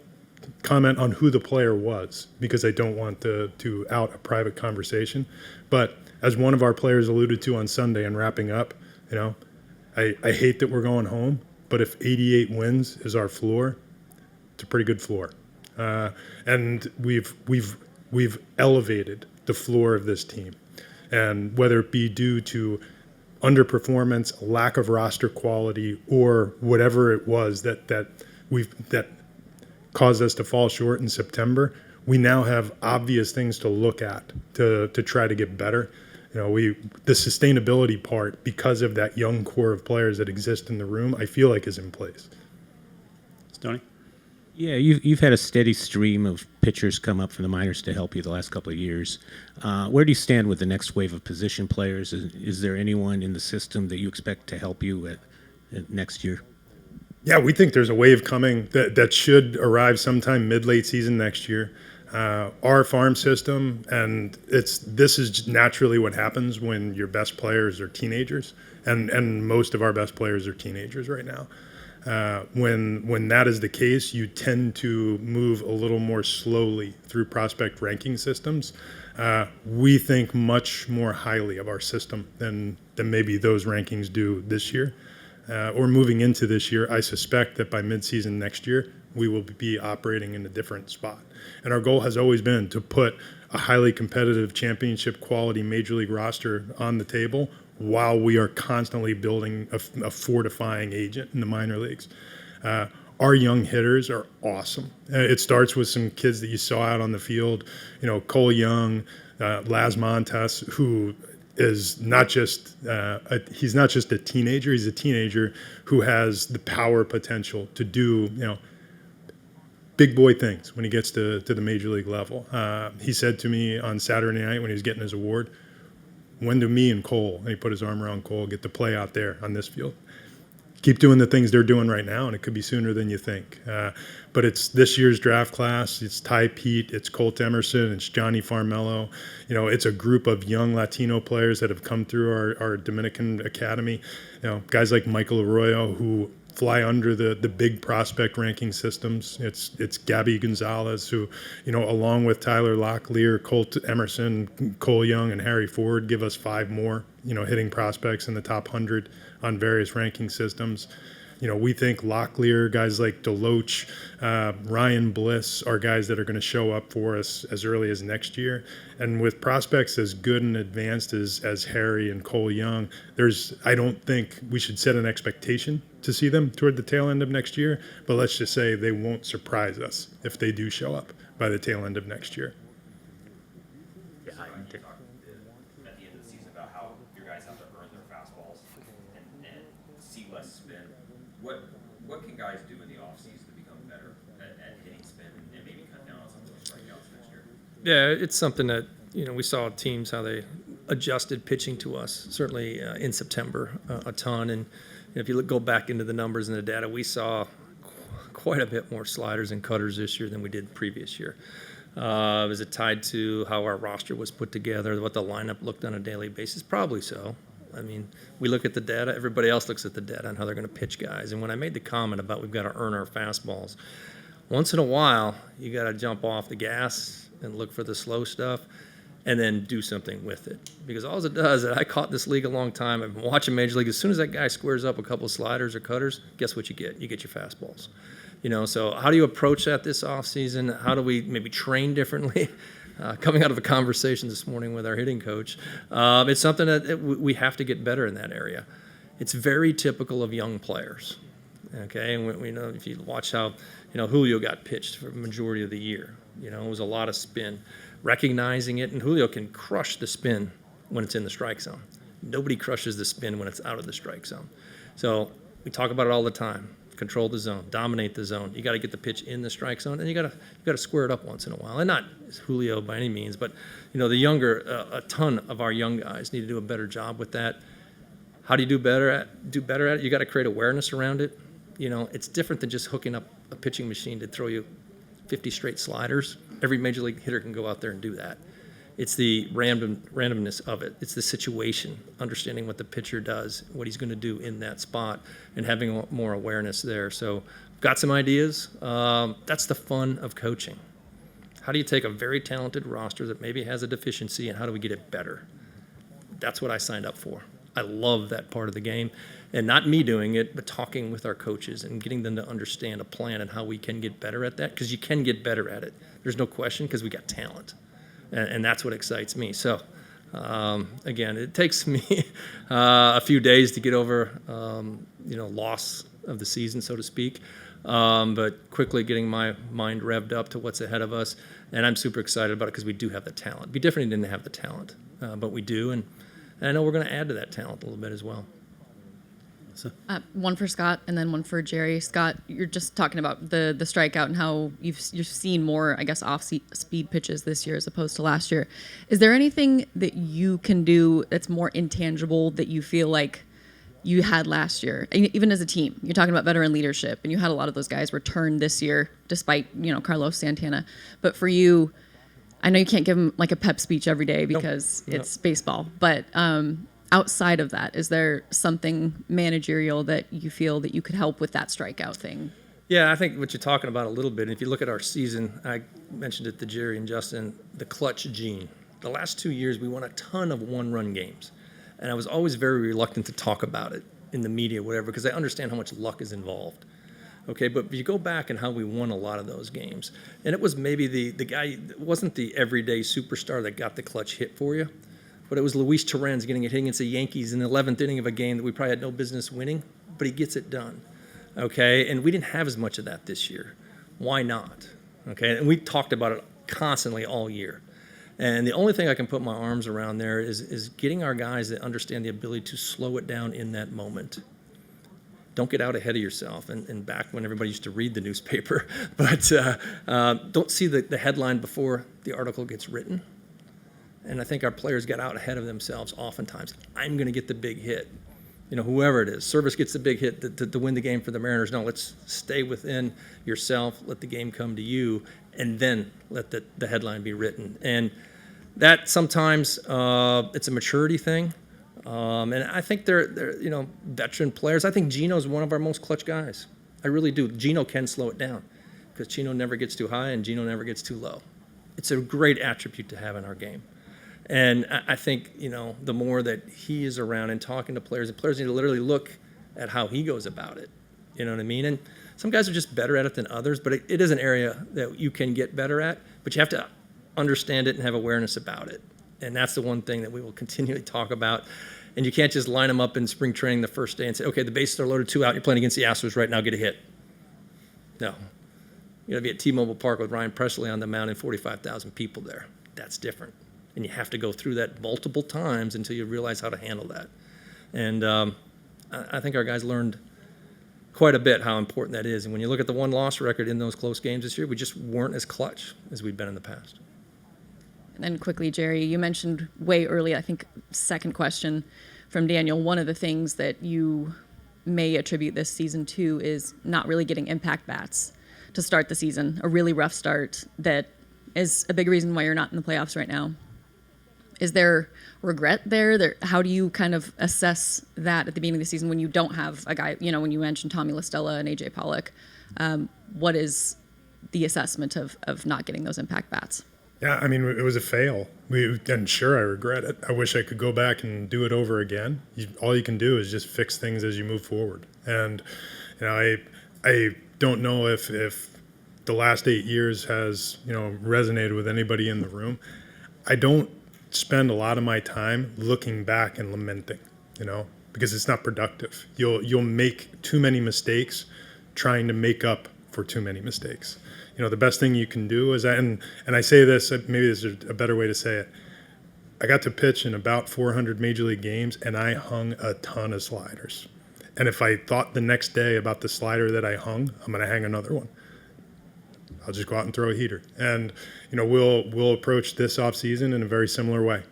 comment on who the player was because I don't want to out a private conversation. But as one of our players alluded to on Sunday and wrapping up, I hate that we're going home, but if 88 wins is our floor, it's a pretty good floor. And we've elevated the floor of this team. And whether it be due to underperformance, lack of roster quality, or whatever it was that caused us to fall short in September, we now have obvious things to look at to try to get better. The sustainability part, because of that young core of players that exist in the room, I feel like is in place. Stoney? Yeah, you've had a steady stream of pitchers come up from the minors to help you the last couple of years. Where do you stand with the next wave of position players? Is there anyone in the system that you expect to help you at next year? Yeah, we think there's a wave coming that should arrive sometime mid-late season next year. Our farm system, and this is naturally what happens when your best players are teenagers, and most of our best players are teenagers right now. When that is the case, you tend to move a little more slowly through prospect ranking systems. We think much more highly of our system than maybe those rankings do this year. Or moving into this year, I suspect that by midseason next year, we will be operating in a different spot. And our goal has always been to put a highly competitive championship quality major league roster on the table while we are constantly building a fortifying agent in the minor leagues. Our young hitters are awesome. It starts with some kids that you saw out on the field, Cole Young, Laz Montes, who is not just he's not just a teenager. He's a teenager who has the power potential to do big boy things when he gets to the major league level. He said to me on Saturday night when he was getting his award, "When do me and Cole," and he put his arm around Cole, "get to play out there on this field?" Keep doing the things they're doing right now, and it could be sooner than you think. But it's this year's draft class. It's Ty Pete, it's Colt Emerson, it's Johnny Farmello. It's a group of young Latino players that have come through our Dominican Academy. Guys like Michael Arroyo, who fly under the big prospect ranking systems. It's Gabby Gonzalez, who, along with Tyler Locklear, Colt Emerson, Cole Young, and Harry Ford, give us 5 more, hitting prospects in the top 100 on various ranking systems. We think Locklear, guys like Deloach, Ryan Bliss are guys that are going to show up for us as early as next year. And with prospects as good and advanced as Harry and Cole Young, I don't think we should set an expectation to see them toward the tail end of next year, but let's just say they won't surprise us if they do show up by the tail end of next year. Yeah, I can take at the end of the season about how your guys have to earn their fastballs and see less spin. What can guys do in the offseason to become better at hitting spin and maybe cut down on some of those strikeouts next year? Yeah, it's something that, we saw teams, how they adjusted pitching to us, certainly in September a ton. And if you go back into the numbers and the data, we saw quite a bit more sliders and cutters this year than we did previous year. Was it tied to how our roster was put together, what the lineup looked on a daily basis? Probably so. I mean, we look at the data. Everybody else looks at the data and how they're going to pitch guys. And when I made the comment about we've got to earn our fastballs, once in a while, you got to jump off the gas and look for the slow stuff and then do something with it. Because all it does, and I caught this league a long time. I've been watching Major League. As soon as that guy squares up a couple of sliders or cutters, guess what you get? You get your fastballs. So how do you approach that this offseason? How do we maybe train differently? Coming out of a conversation this morning with our hitting coach, it's something that we have to get better in that area. It's very typical of young players. Okay, and we know if you watch how Julio got pitched for the majority of the year, it was a lot of spin, recognizing it, and Julio can crush the spin when it's in the strike zone. Nobody crushes the spin when it's out of the strike zone. So we talk about it all the time. Control the zone, dominate the zone. You got to get the pitch in the strike zone, and you got to square it up once in a while. And not Julio by any means, but the younger, a ton of our young guys need to do a better job with that. How do you do better at it? You got to create awareness around it. It's different than just hooking up a pitching machine to throw you 50 straight sliders. Every major league hitter can go out there and do that. It's the randomness of it. It's the situation, understanding what the pitcher does, what he's going to do in that spot, and having more awareness there. So, got some ideas. That's the fun of coaching. How do you take a very talented roster that maybe has a deficiency, and how do we get it better? That's what I signed up for. I love that part of the game. And not me doing it, but talking with our coaches and getting them to understand a plan and how we can get better at that, because you can get better at it. There's no question, because we got talent. And that's what excites me. So, again, it takes me a few days to get over, loss of the season, so to speak. But quickly getting my mind revved up to what's ahead of us. And I'm super excited about it because we do have the talent. It'd be different if we didn't have the talent, but we do. And I know we're going to add to that talent a little bit as well. So. One for Scott and then one for Jerry. Scott, you're just talking about the strikeout and how you've seen more, I guess, off-speed pitches this year as opposed to last year. Is there anything that you can do that's more intangible that you feel like you had last year, even as a team? You're talking about veteran leadership, and you had a lot of those guys return this year, despite Carlos Santana. But for you, I know you can't give him like a pep speech every day because it's baseball, but outside of that, is there something managerial that you feel that you could help with that strikeout thing? Yeah, I think what you're talking about a little bit, if you look at our season, I mentioned it to Jerry and Justin, the clutch gene. The last 2 years, we won a ton of one-run games. And I was always very reluctant to talk about it in the media, whatever, because I understand how much luck is involved. Okay, but if you go back and how we won a lot of those games, and it was maybe the guy, it wasn't the everyday superstar that got the clutch hit for you, but it was Luis Torrens getting it hitting against the Yankees in the 11th inning of a game that we probably had no business winning, but he gets it done. Okay, and we didn't have as much of that this year. Why not? Okay, and we talked about it constantly all year. And the only thing I can put my arms around there is getting our guys that understand the ability to slow it down in that moment. Don't get out ahead of yourself. And back when everybody used to read the newspaper, but don't see the headline before the article gets written. And I think our players got out ahead of themselves oftentimes. I'm going to get the big hit. Whoever it is. Servais gets the big hit to win the game for the Mariners. No, let's stay within yourself, let the game come to you, and then let the headline be written. And that sometimes it's a maturity thing. And I think they're veteran players. I think Gino's one of our most clutch guys. I really do. Gino can slow it down because Gino never gets too high and Gino never gets too low. It's a great attribute to have in our game. And I think, the more that he is around and talking to players, and players need to literally look at how he goes about it. You know what I mean? And some guys are just better at it than others, but it is an area that you can get better at, but you have to understand it and have awareness about it. And that's the one thing that we will continually talk about. And you can't just line them up in spring training the first day and say, okay, the bases are loaded, 2 out, you're playing against the Astros right now, get a hit. No. You got to be at T-Mobile Park with Ryan Presley on the mound and 45,000 people there. That's different. And you have to go through that multiple times until you realize how to handle that. And I think our guys learned quite a bit how important that is. And when you look at the one-loss record in those close games this year, we just weren't as clutch as we've been in the past. And then quickly, Jerry, you mentioned way early, I think, second question from Daniel, one of the things that you may attribute this season to is not really getting impact bats to start the season, a really rough start that is a big reason why you're not in the playoffs right now. Is there regret there? How do you kind of assess that at the beginning of the season when you don't have a guy, when you mentioned Tommy La Stella and A.J. Pollock, what is the assessment of not getting those impact bats? Yeah, I mean, it was a fail. And sure, I regret it. I wish I could go back and do it over again. All you can do is just fix things as you move forward. And I don't know if the last 8 years has resonated with anybody in the room. I don't spend a lot of my time looking back and lamenting, because it's not productive. You'll make too many mistakes trying to make up for too many mistakes. The best thing you can do is, and I say this, maybe there's a better way to say it. I got to pitch in about 400 Major League games, and I hung a ton of sliders. And if I thought the next day about the slider that I hung, I'm going to hang another one. I'll just go out and throw a heater. And, we'll approach this off season in a very similar way.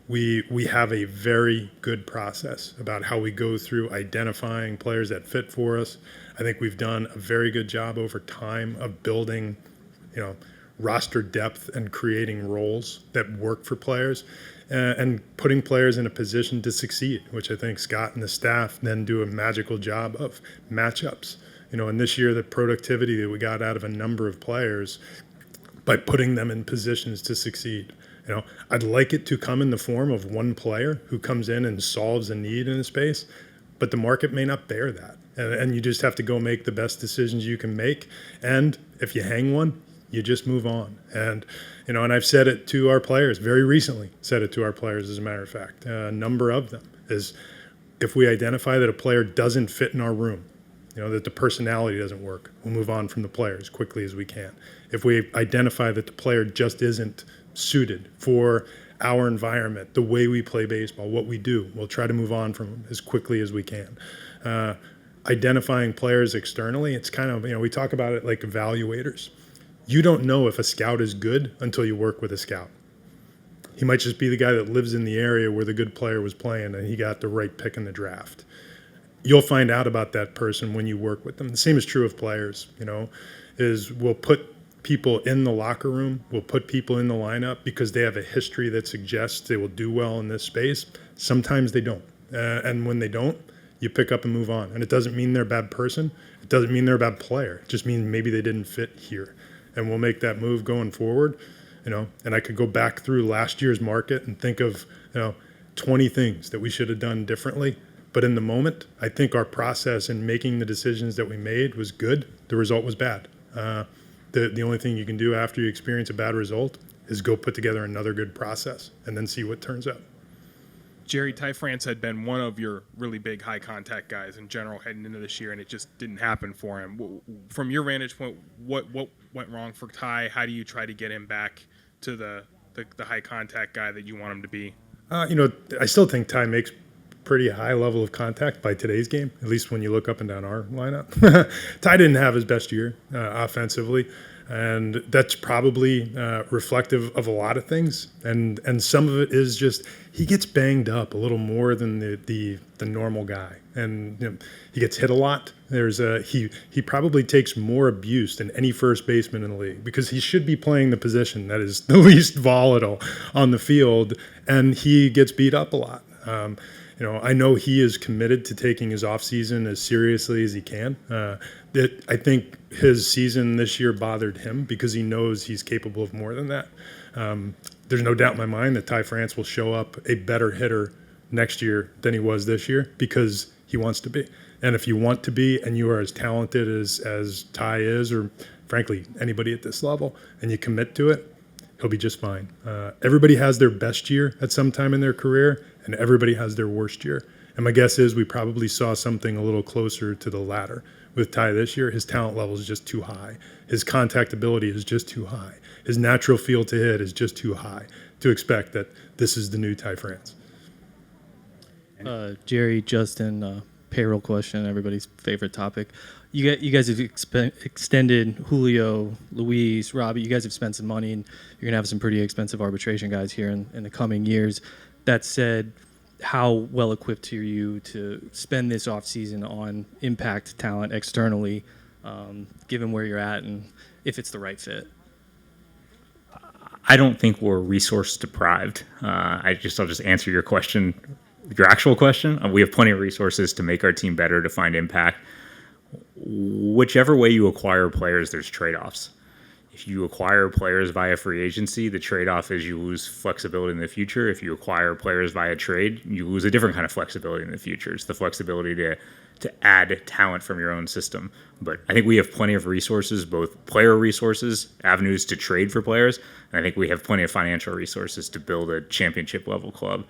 We have a very good process about how we go through identifying players that fit for us. I think we've done a very good job over time of building, roster depth and creating roles that work for players and putting players in a position to succeed, which I think Scott and the staff then do a magical job of matchups. And this year, the productivity that we got out of a number of players by putting them in positions to succeed. I'd like it to come in the form of one player who comes in and solves a need in a space, but the market may not bear that. And you just have to go make the best decisions you can make. And if you hang one, you just move on. And, and I've said it to our players very recently, said it to our players, as a matter of fact, a number of them, is if we identify that a player doesn't fit in our room, that the personality doesn't work, we'll move on from the player as quickly as we can. If we identify that the player just isn't suited for our environment, the way we play baseball, what we do, we'll try to move on from them as quickly as we can. Identifying players externally, it's kind of, we talk about it like evaluators. You don't know if a scout is good until you work with a scout. He might just be the guy that lives in the area where the good player was playing and he got the right pick in the draft. You'll find out about that person when you work with them. The same is true of players, is we'll put people in the locker room, we'll put people in the lineup because they have a history that suggests they will do well in this space. Sometimes they don't. And when they don't, you pick up and move on. And it doesn't mean they're a bad person. It doesn't mean they're a bad player. It just means maybe they didn't fit here. And we'll make that move going forward, and I could go back through last year's market and think of, 20 things that we should have done differently. But in the moment, I think our process in making the decisions that we made was good. The result was bad. The only thing you can do after you experience a bad result is go put together another good process and then see what turns out. Jerry, Ty France had been one of your really big high contact guys in general heading into this year, and it just didn't happen for him. From your vantage point, what went wrong for Ty? How do you try to get him back to the high contact guy that you want him to be? I still think Ty makes pretty high level of contact by today's game, at least when you look up and down our lineup. Ty didn't have his best year offensively. And that's probably reflective of a lot of things, and some of it is just he gets banged up a little more than the normal guy, and he gets hit a lot. He probably takes more abuse than any first baseman in the league because he should be playing the position that is the least volatile on the field, and he gets beat up a lot. I know he is committed to taking his offseason as seriously as he can. I think his season this year bothered him because he knows he's capable of more than that. There's no doubt in my mind that Ty France will show up a better hitter next year than he was this year because he wants to be. And if you want to be and you are as talented as Ty is, or frankly, anybody at this level, and you commit to it, he'll be just fine. Everybody has their best year at some time in their career, and everybody has their worst year. And my guess is we probably saw something a little closer to the latter. With Ty this year, his talent level is just too high. His contact ability is just too high. His natural feel to hit is just too high to expect that this is the new Ty France. Jerry, Justin, payroll question, everybody's favorite topic. You guys have extended Julio, Luis, Robbie. You guys have spent some money, and you're going to have some pretty expensive arbitration guys here in the coming years. That said, how well equipped are you to spend this offseason on impact talent externally, given where you're at and if it's the right fit? I don't think we're resource deprived. I'll just answer your question, your actual question. We have plenty of resources to make our team better, to find impact. Whichever way you acquire players, there's trade-offs. If you acquire players via free agency, the trade-off is you lose flexibility in the future. If you acquire players via trade, you lose a different kind of flexibility in the future. It's the flexibility to add talent from your own system. But I think we have plenty of resources, both player resources, avenues to trade for players, and I think we have plenty of financial resources to build a championship level club.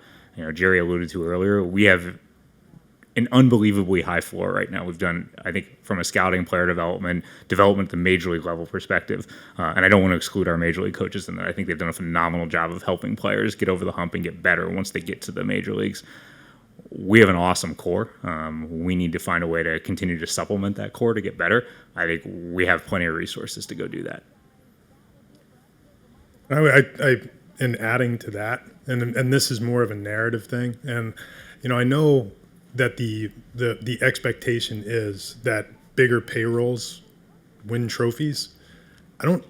Jerry alluded to earlier, we have an unbelievably high floor right now. We've done, I think, from a scouting, player development at the major league level perspective, and I don't want to exclude our major league coaches in that. I think they've done a phenomenal job of helping players get over the hump and get better once they get to the major leagues. We have an awesome core. We need to find a way to continue to supplement that core to get better. I think we have plenty of resources to go do that. In adding to that, and this is more of a narrative thing, and I know that the expectation is that bigger payrolls win trophies. I don't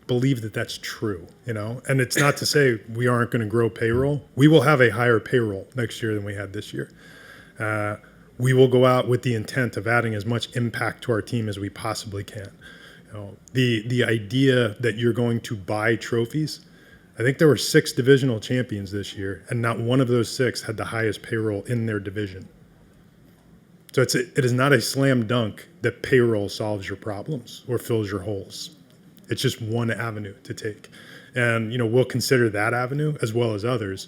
believe that that's true, and it's not to say we aren't going to grow payroll. We will have a higher payroll next year than we had this year. We will go out with the intent of adding as much impact to our team as we possibly can. The idea that you're going to buy trophies, I think there were 6 divisional champions this year, and not one of those 6 had the highest payroll in their division. So it is not a slam dunk that payroll solves your problems or fills your holes. It's just one avenue to take. And, we'll consider that avenue as well as others.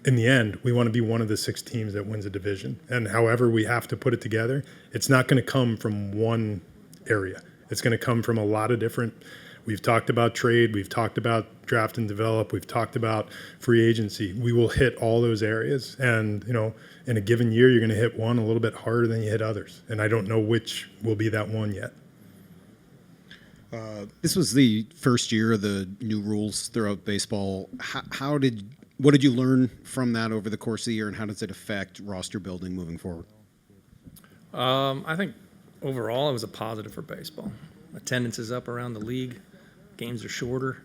In the end, we want to be one of the 6 teams that wins a division. And however we have to put it together, it's not going to come from one area. It's going to come from a lot of different. We've talked about trade. We've talked about draft and develop. We've talked about free agency. We will hit all those areas. And, in a given year, you're going to hit one a little bit harder than you hit others. And I don't know which will be that one yet. This was the first year of the new rules throughout baseball. What did you learn from that over the course of the year, and how does it affect roster building moving forward? I think overall it was a positive for baseball. Attendance is up around the league. Games are shorter.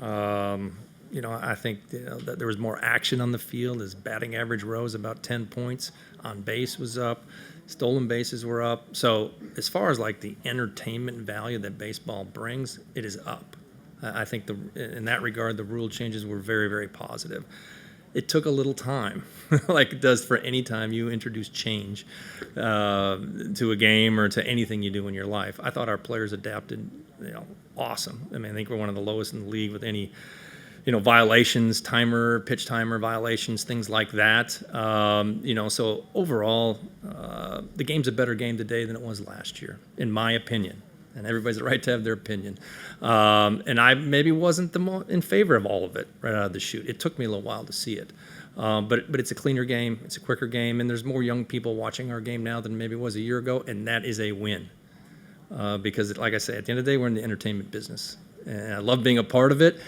I think that there was more action on the field. His batting average rose about 10 points. On base was up. Stolen bases were up. So as far as like the entertainment value that baseball brings, it is up. I think in that regard, the rule changes were very, very positive. It took a little time, like it does for any time you introduce change to a game or to anything you do in your life. I thought our players adapted, awesome. I think we're one of the lowest in the league with any, violations, pitch timer violations, things like that. So overall, the game's a better game today than it was last year, in my opinion. And everybody's the right to have their opinion. And I maybe wasn't in favor of all of it right out of the chute. It took me a little while to see it. But it's a cleaner game. It's a quicker game. And there's more young people watching our game now than maybe it was a year ago. And that is a win. Because, like I say, at the end of the day, we're in the entertainment business. And I love being a part of it.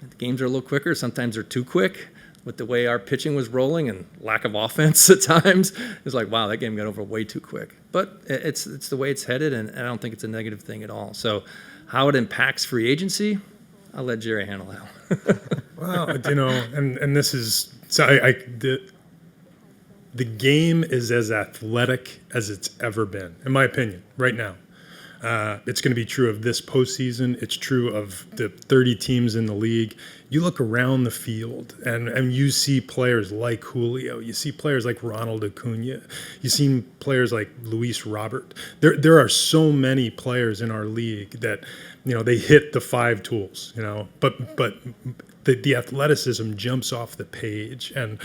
The games are a little quicker. Sometimes they're too quick. With the way our pitching was rolling and lack of offense at times, it's like, wow, that game got over way too quick. But it's the way it's headed, and I don't think it's a negative thing at all. So how it impacts free agency, I'll let Jerry handle that. Well, and this is so the game is as athletic as it's ever been, in my opinion, right now. It's going to be true of this postseason. It's true of the 30 teams in the league. You look around the field and you see players like Julio. You see players like Ronald Acuna. You see players like Luis Robert. There are so many players in our league that, they hit the 5 tools, but the athleticism jumps off the page, and,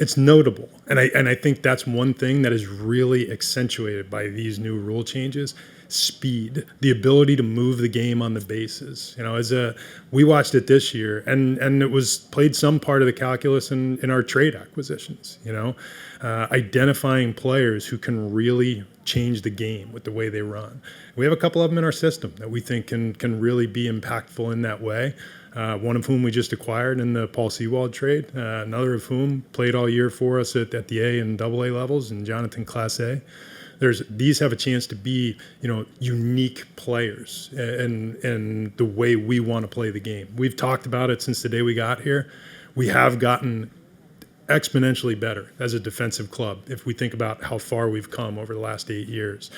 it's notable. And I think that's one thing that is really accentuated by these new rule changes. Speed, the ability to move the game on the bases. We watched it this year, and it was played some part of the calculus in our trade acquisitions. Identifying players who can really change the game with the way they run. We have a couple of them in our system that we think can really be impactful in that way. One of whom we just acquired in the Paul Sewald trade. Another of whom played all year for us at the A and AA levels, and Jonathan Class A. These have a chance to be, unique players in the way we want to play the game. We've talked about it since the day we got here. We have gotten exponentially better as a defensive club if we think about how far we've come over the last 8 years.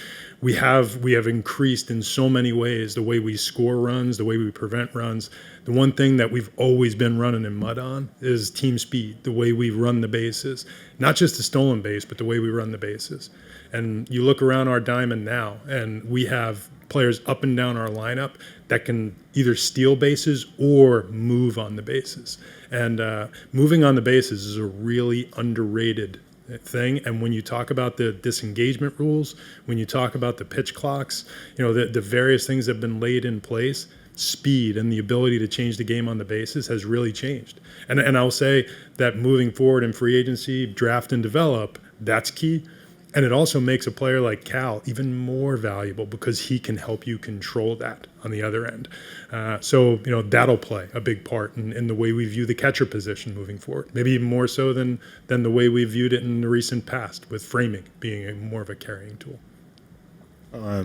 We have increased in so many ways the way we score runs, the way we prevent runs. The one thing that we've always been running in mud on is team speed, the way we run the bases. Not just the stolen base, but the way we run the bases. And you look around our diamond now, and we have players up and down our lineup that can either steal bases or move on the bases. And moving on the bases is a really underrated thing. And when you talk about the disengagement rules, when you talk about the pitch clocks, the various things that have been laid in place, speed and the ability to change the game on the bases has really changed. And I'll say that moving forward in free agency, draft and develop, that's key. And it also makes a player like Cal even more valuable because he can help you control that on the other end. So that'll play a big part in the way we view the catcher position moving forward. Maybe even more so than the way we viewed it in the recent past, with framing being more of a carrying tool.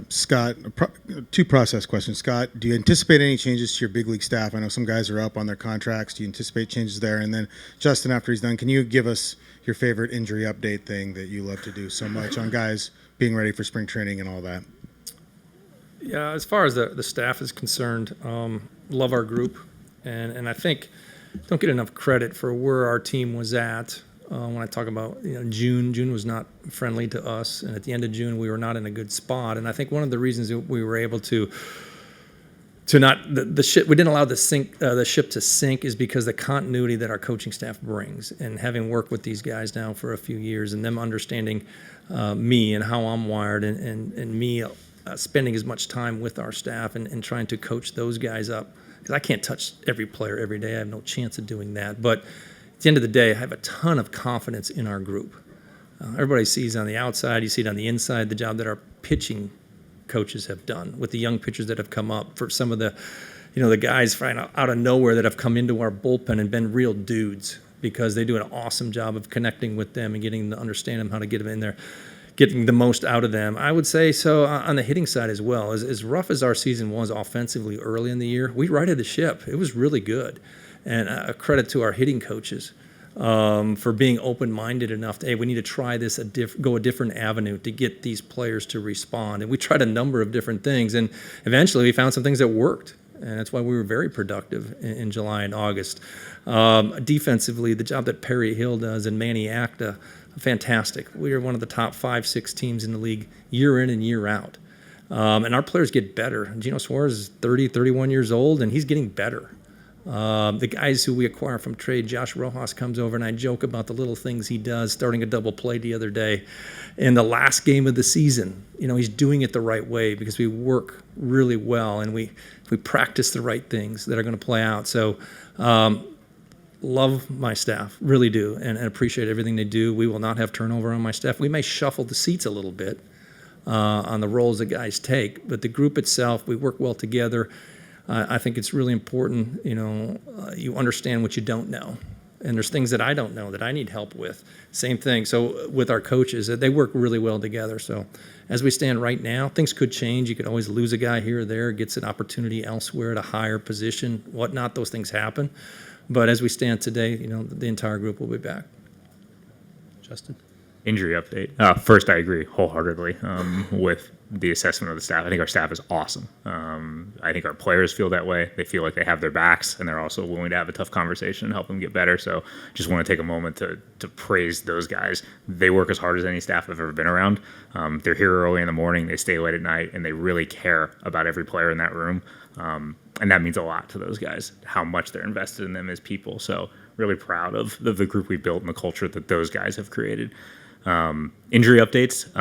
Scott, two process questions. Scott, do you anticipate any changes to your big league staff? I know some guys are up on their contracts. Do you anticipate changes there? And then Justin, after he's done, can you give us your favorite injury update thing that you love to do so much on guys being ready for spring training and all that? Yeah, as far as the staff is concerned, love our group, and I think don't get enough credit for where our team was at. When I talk about June was not friendly to us, and at the end of June we were not in a good spot. And I think one of the reasons that we were able to not the ship we didn't allow the ship to sink is because the continuity that our coaching staff brings, and having worked with these guys now for a few years, and them understanding me and how I'm wired, and me spending as much time with our staff and trying to coach those guys up, because I can't touch every player every day. I have no chance of doing that, but at the end of the day, I have a ton of confidence in our group. Everybody sees on the outside, you see it on the inside, the job that our pitching coaches have done with the young pitchers that have come up, for some of the, the guys out of nowhere that have come into our bullpen and been real dudes, because they do an awesome job of connecting with them and getting to understand them, how to get them in there, getting the most out of them. I would say so on the hitting side as well. As rough as our season was offensively early in the year, we righted the ship. It was really good. And a credit to our hitting coaches for being open-minded enough to, hey, we need to try this, go a different avenue to get these players to respond. And we tried a number of different things, and eventually we found some things that worked. And that's why we were very productive in July and August. Defensively, the job that Perry Hill does and Manny Acta, fantastic. We are one of the top 5-6 teams in the league year in and year out. And our players get better. Gino Suarez is 30, 31 years old, and he's getting better. The guys who we acquire from trade, Josh Rojas comes over, and I joke about the little things he does, starting a double play the other day. In the last game of the season, he's doing it the right way because we work really well, and we practice the right things that are going to play out. So love my staff, really do, and appreciate everything they do. We will not have turnover on my staff. We may shuffle the seats a little bit on the roles that guys take, but the group itself, we work well together. I think it's really important, you understand what you don't know. And there's things that I don't know that I need help with. Same thing. So with our coaches, they work really well together. So as we stand right now, things could change. You could always lose a guy here or there, gets an opportunity elsewhere at a higher position, whatnot. Those things happen. But as we stand today, the entire group will be back. Justin? Injury update. First, I agree wholeheartedly with the assessment of the staff. I think our staff is awesome. I think our players feel that way. They feel like they have their backs, and they're also willing to have a tough conversation and help them get better. So just want to take a moment to praise those guys. They work as hard as any staff I've ever been around. They're here early in the morning, they stay late at night, and they really care about every player in that room. And that means a lot to those guys, how much they're invested in them as people. So really proud of the group we built and the culture that those guys have created. Injury updates.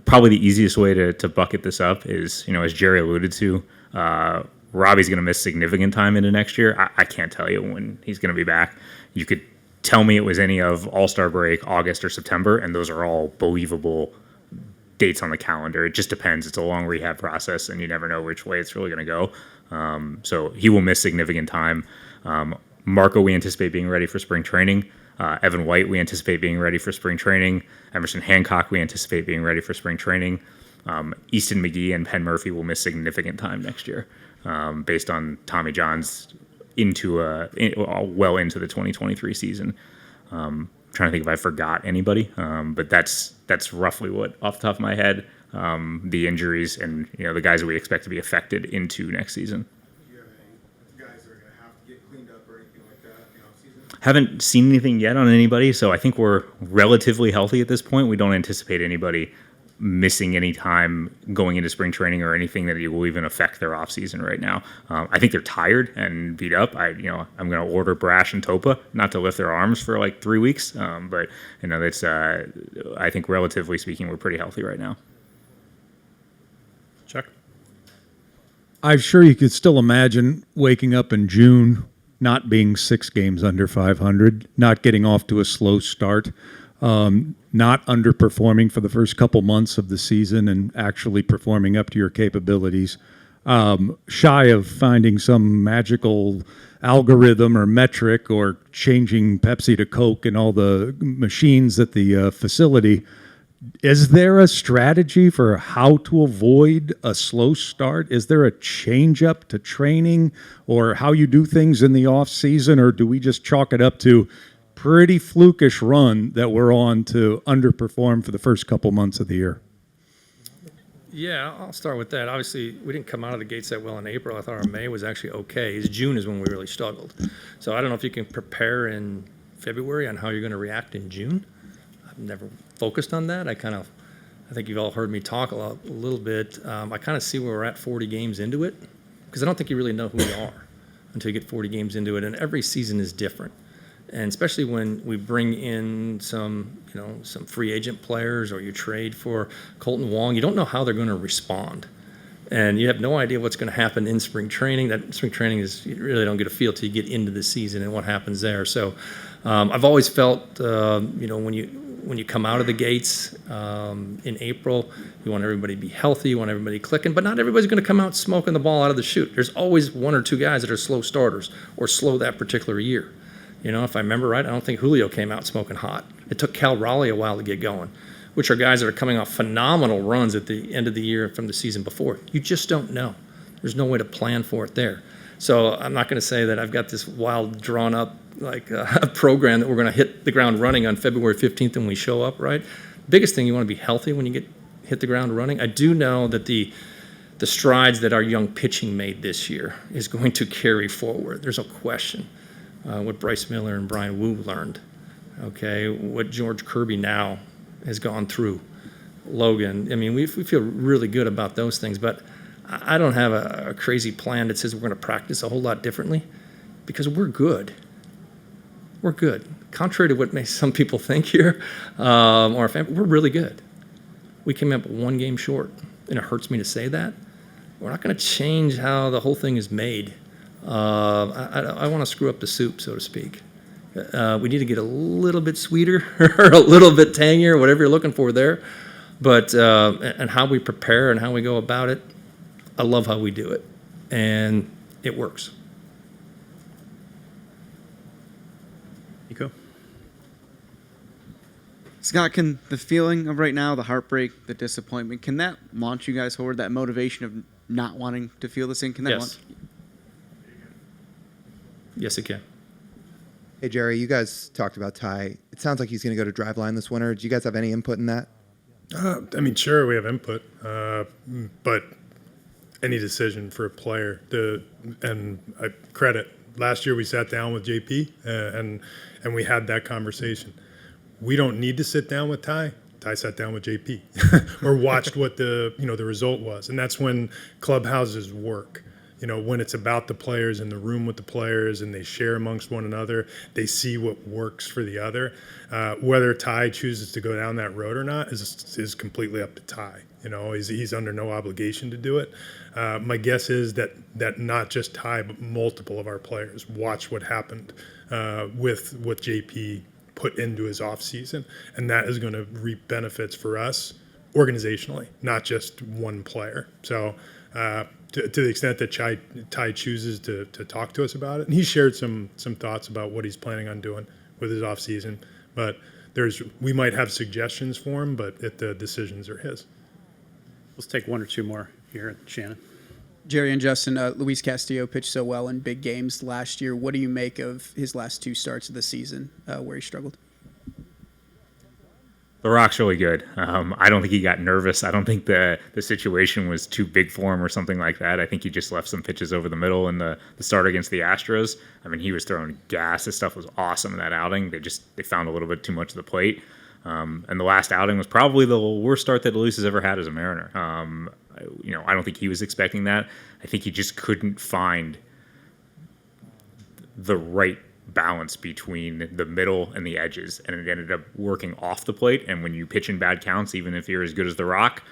Probably the easiest way to bucket this up is, as Jerry alluded to, Robbie's going to miss significant time into next year. I can't tell you when he's going to be back. You could tell me it was any of All-Star break, August or September, and those are all believable dates on the calendar. It just depends. It's a long rehab process, and you never know which way it's really going to go. So he will miss significant time. Marco, we anticipate being ready for spring training. Evan White, we anticipate being ready for spring training. Emerson Hancock, we anticipate being ready for spring training. Easton McGee and Penn Murphy will miss significant time next year, based on Tommy John's well into the 2023 season. Trying to think if I forgot anybody, but that's roughly what, off the top of my head, the injuries and the guys that we expect to be affected into next season. Haven't seen anything yet on anybody, so I think we're relatively healthy at this point. We don't anticipate anybody missing any time going into spring training or anything that will even affect their offseason right now. I think they're tired and beat up. I'm going to order Brash and Topa not to lift their arms for like 3 weeks, but that's I think relatively speaking we're pretty healthy right now. Chuck? I'm sure you could still imagine waking up in June, not being 6 games under 500, not getting off to a slow start, not underperforming for the first couple months of the season and actually performing up to your capabilities, shy of finding some magical algorithm or metric or changing Pepsi to Coke and all the machines at the facility. Is there a strategy for how to avoid a slow start? Is there a change up to training or how you do things in the off season, or do we just chalk it up to pretty flukish run that we're on to underperform for the first couple months of the year? Yeah, I'll start with that. Obviously, we didn't come out of the gates that well in April. I thought our May was actually okay. June is when we really struggled. So I don't know if you can prepare in February on how you're going to react in June. I've never focused on that. I think you've all heard me talk a little bit. I kind of see where we're at 40 games into it, because I don't think you really know who you are until you get 40 games into it. And every season is different. And especially when we bring in some free agent players, or you trade for Colton Wong, you don't know how they're going to respond. And you have no idea what's going to happen in spring training. That spring training you really don't get a feel till you get into the season and what happens there. So I've always felt, when you come out of the gates in April, you want everybody to be healthy, you want everybody clicking, but not everybody's going to come out smoking the ball out of the chute. There's always 1 or 2 guys that are slow starters or slow that particular year. If I remember right, I don't think Julio came out smoking hot. It took Cal Raleigh a while to get going, which are guys that are coming off phenomenal runs at the end of the year from the season before. You just don't know. There's no way to plan for it there. So I'm not going to say that I've got this wild, drawn-up a program that we're going to hit the ground running on February 15th when we show up, right? Biggest thing, you want to be healthy when you hit the ground running. I do know that the strides that our young pitching made this year is going to carry forward. There's no question. What Bryce Miller and Brian Wu learned, okay? What George Kirby now has gone through. Logan, we feel really good about those things, but I don't have a crazy plan that says we're going to practice a whole lot differently, because we're good. We're good. Contrary to what some people think here, or our family, we're really good. We came up 1 game short, and it hurts me to say that. We're not going to change how the whole thing is made. I want to screw up the soup, so to speak. We need to get a little bit sweeter or a little bit tangier, whatever you're looking for there. But and how we prepare and how we go about it, I love how we do it, and it works. Nico? Scott, can the feeling of right now, the heartbreak, the disappointment, can that launch you guys forward, that motivation of not wanting to feel this thing? Can that Yes. Yes, it can. Hey, Jerry, you guys talked about Ty. It sounds like he's going to go to Driveline this winter. Do you guys have any input in that? Sure, we have input, but any decision for a player, and I credit, last year we sat down with JP and we had that conversation. We don't need to sit down with Ty. Ty sat down with JP or watched what the result was. And that's when clubhouses work. When it's about the players, in the room with the players, and they share amongst one another, they see what works for the other. Whether Ty chooses to go down that road or not is completely up to Ty. He's under no obligation to do it. My guess is that not just Ty, but multiple of our players watch what happened with what JP put into his offseason, and that is going to reap benefits for us organizationally, not just one player. So to the extent that Ty chooses to talk to us about it, and he shared some thoughts about what he's planning on doing with his offseason, but we might have suggestions for him, but the decisions are his. Let's take 1 or 2 more here. Shannon. Jerry and Justin, Luis Castillo pitched so well in big games last year. What do you make of his last 2 starts of the season where he struggled? The Rock's really good. I don't think he got nervous. I don't think the situation was too big for him or something like that. I think he just left some pitches over the middle in the start against the Astros. He was throwing gas. His stuff was awesome in that outing. They found a little bit too much of the plate. And the last outing was probably the worst start that Luis has ever had as a Mariner. I don't think he was expecting that. I think he just couldn't find the right balance between the middle and the edges, and it ended up working off the plate. And when you pitch in bad counts, even if you're as good as The Rock,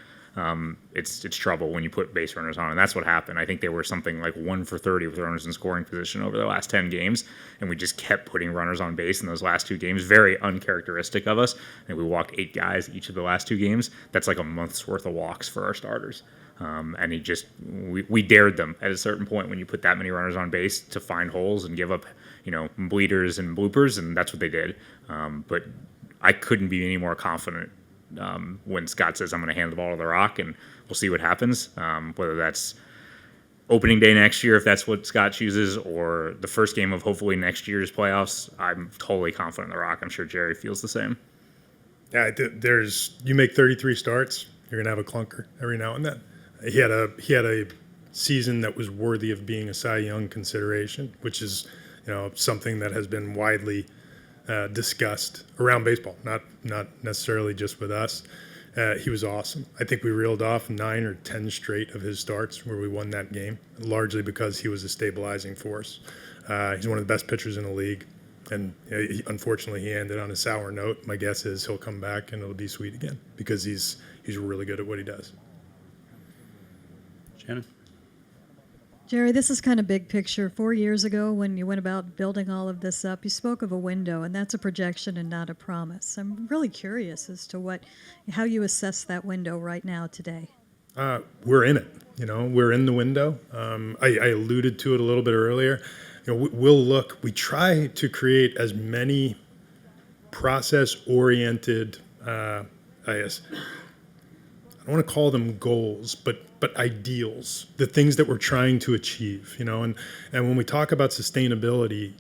it's trouble when you put base runners on, and that's what happened. I think they were something like 1 for 30 with runners in scoring position over the last 10 games, and we just kept putting runners on base in those last 2 games. Very uncharacteristic of us. And we walked 8 guys each of the last 2 games. That's like a month's worth of walks for our starters. And we dared them at a certain point when you put that many runners on base to find holes and give up, bleeders and bloopers, and that's what they did. But I couldn't be any more confident when Scott says I'm going to hand the ball to The Rock, and we'll see what happens. Whether that's opening day next year, if that's what Scott chooses, or the first game of hopefully next year's playoffs, I'm totally confident in The Rock. I'm sure Jerry feels the same. Yeah, you make 33 starts, you're going to have a clunker every now and then. He had a season that was worthy of being a Cy Young consideration, which is something that has been widely discussed around baseball, not necessarily just with us. He was awesome. I think we reeled off 9 or 10 straight of his starts where we won that game, largely because he was a stabilizing force. He's one of the best pitchers in the league, and unfortunately he ended on a sour note. My guess is he'll come back and it'll be sweet again because he's really good at what he does. Shannon? Jerry, this is kind of big picture. 4 years ago, when you went about building all of this up, you spoke of a window, and that's a projection and not a promise. I'm really curious as to how you assess that window right now today. We're in it. We're in the window. I alluded to it a little bit earlier. We try to create as many process-oriented, I don't want to call them goals, but ideals, the things that we're trying to achieve, and when we talk about sustainability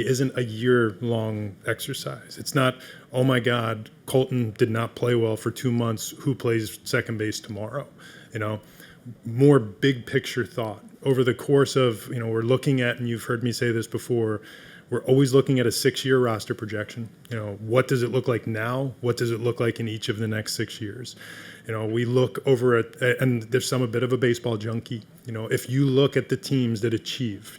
isn't a year-long exercise. It's not, oh my God, Colton did not play well for 2 months, who plays second base tomorrow? More big picture thought over the course of, we're looking at, and you've heard me say this before, we're always looking at a 6-year roster projection. What does it look like now? What does it look like in each of the next 6 years? We look over at, and there's a bit of a baseball junkie. If you look at the teams that achieve,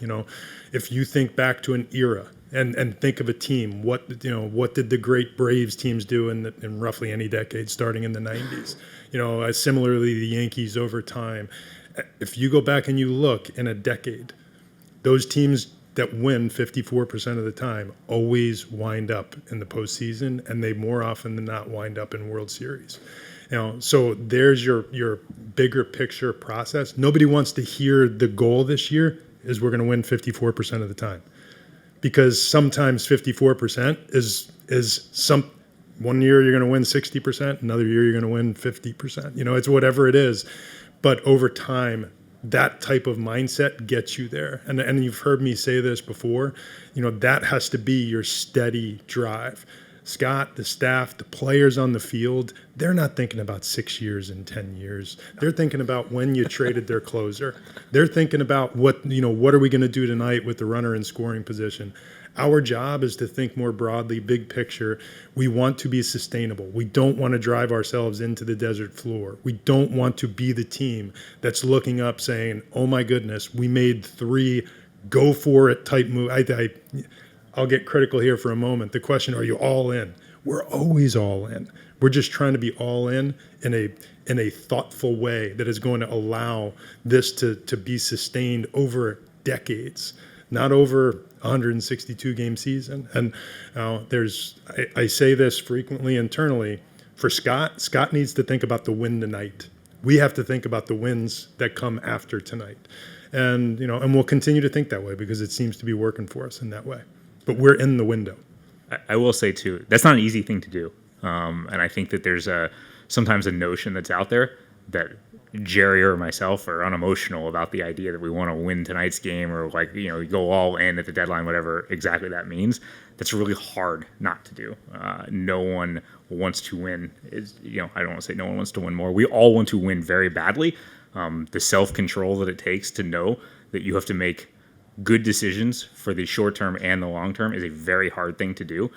if you think back to an era and think of a team, what did the great Braves teams do in roughly any decade, starting in the 90s? Similarly, the Yankees over time. If you go back and you look in a decade, those teams that win 54% of the time always wind up in the postseason, and they more often than not wind up in World Series. So there's your bigger picture process. Nobody wants to hear the goal this year is we're going to win 54% of the time, because sometimes 54% is some. One year you're going to win 60%, another year you're going to win 50%. It's whatever it is, but over time, that type of mindset gets you there. And you've heard me say this before, that has to be your steady drive. Scott, the staff, the players on the field, they're not thinking about 6 years and 10 years. They're thinking about when you traded their closer. They're thinking about what are we going to do tonight with the runner in scoring position. Our job is to think more broadly, big picture. We want to be sustainable. We don't want to drive ourselves into the desert floor. We don't want to be the team that's looking up saying, oh my goodness, we made 3 go for it type move. I'll get critical here for a moment. The question, are you all in? We're always all in. We're just trying to be all in a thoughtful way that is going to allow this to be sustained over decades, not over 162 game season. And I say this frequently internally. For Scott needs to think about the win tonight. We have to think about the wins that come after tonight. And we'll continue to think that way because it seems to be working for us in that way. But we're in the window. I will say too, that's not an easy thing to do. And I think that there's sometimes a notion that's out there that Jerry or myself are unemotional about the idea that we want to win tonight's game, or go all in at the deadline, whatever exactly that means. That's really hard not to do. No one wants to win. I don't want to say no one wants to win more. We all want to win very badly. The self-control that it takes to know that you have to make good decisions for the short term and the long term is a very hard thing to do.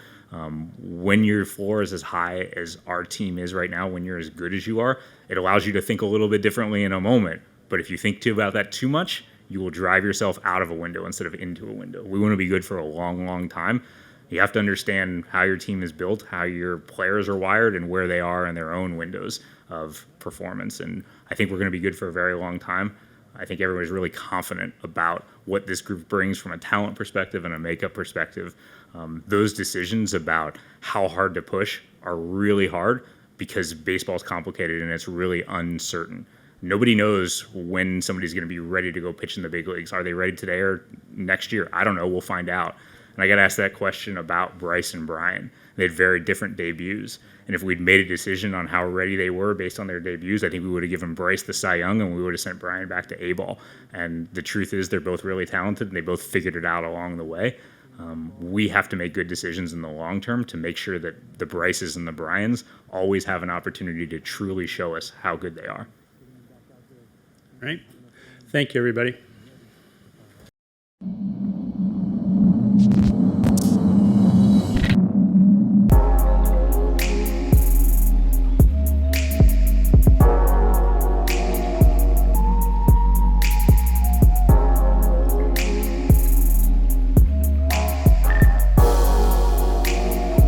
When your floor is as high as our team is right now, when you're as good as you are, it allows you to think a little bit differently in a moment. But if you think about that too much, you will drive yourself out of a window instead of into a window. We want to be good for a long, long time. You have to understand how your team is built, how your players are wired, and where they are in their own windows of performance. And I think we're going to be good for a very long time. I think everybody's really confident about what this group brings from a talent perspective and a makeup perspective. Those decisions about how hard to push are really hard because baseball is complicated and it's really uncertain. Nobody knows when somebody's going to be ready to go pitch in the big leagues. Are they ready today or next year? I don't know. We'll find out. And I got asked that question about Bryce and Brian. They had very different debuts. And if we'd made a decision on how ready they were based on their debuts, I think we would have given Bryce the Cy Young and we would have sent Brian back to A-ball. And the truth is they're both really talented and they both figured it out along the way. We have to make good decisions in the long term to make sure that the Bryces and the Bryans always have an opportunity to truly show us how good they are. All right. Thank you, everybody.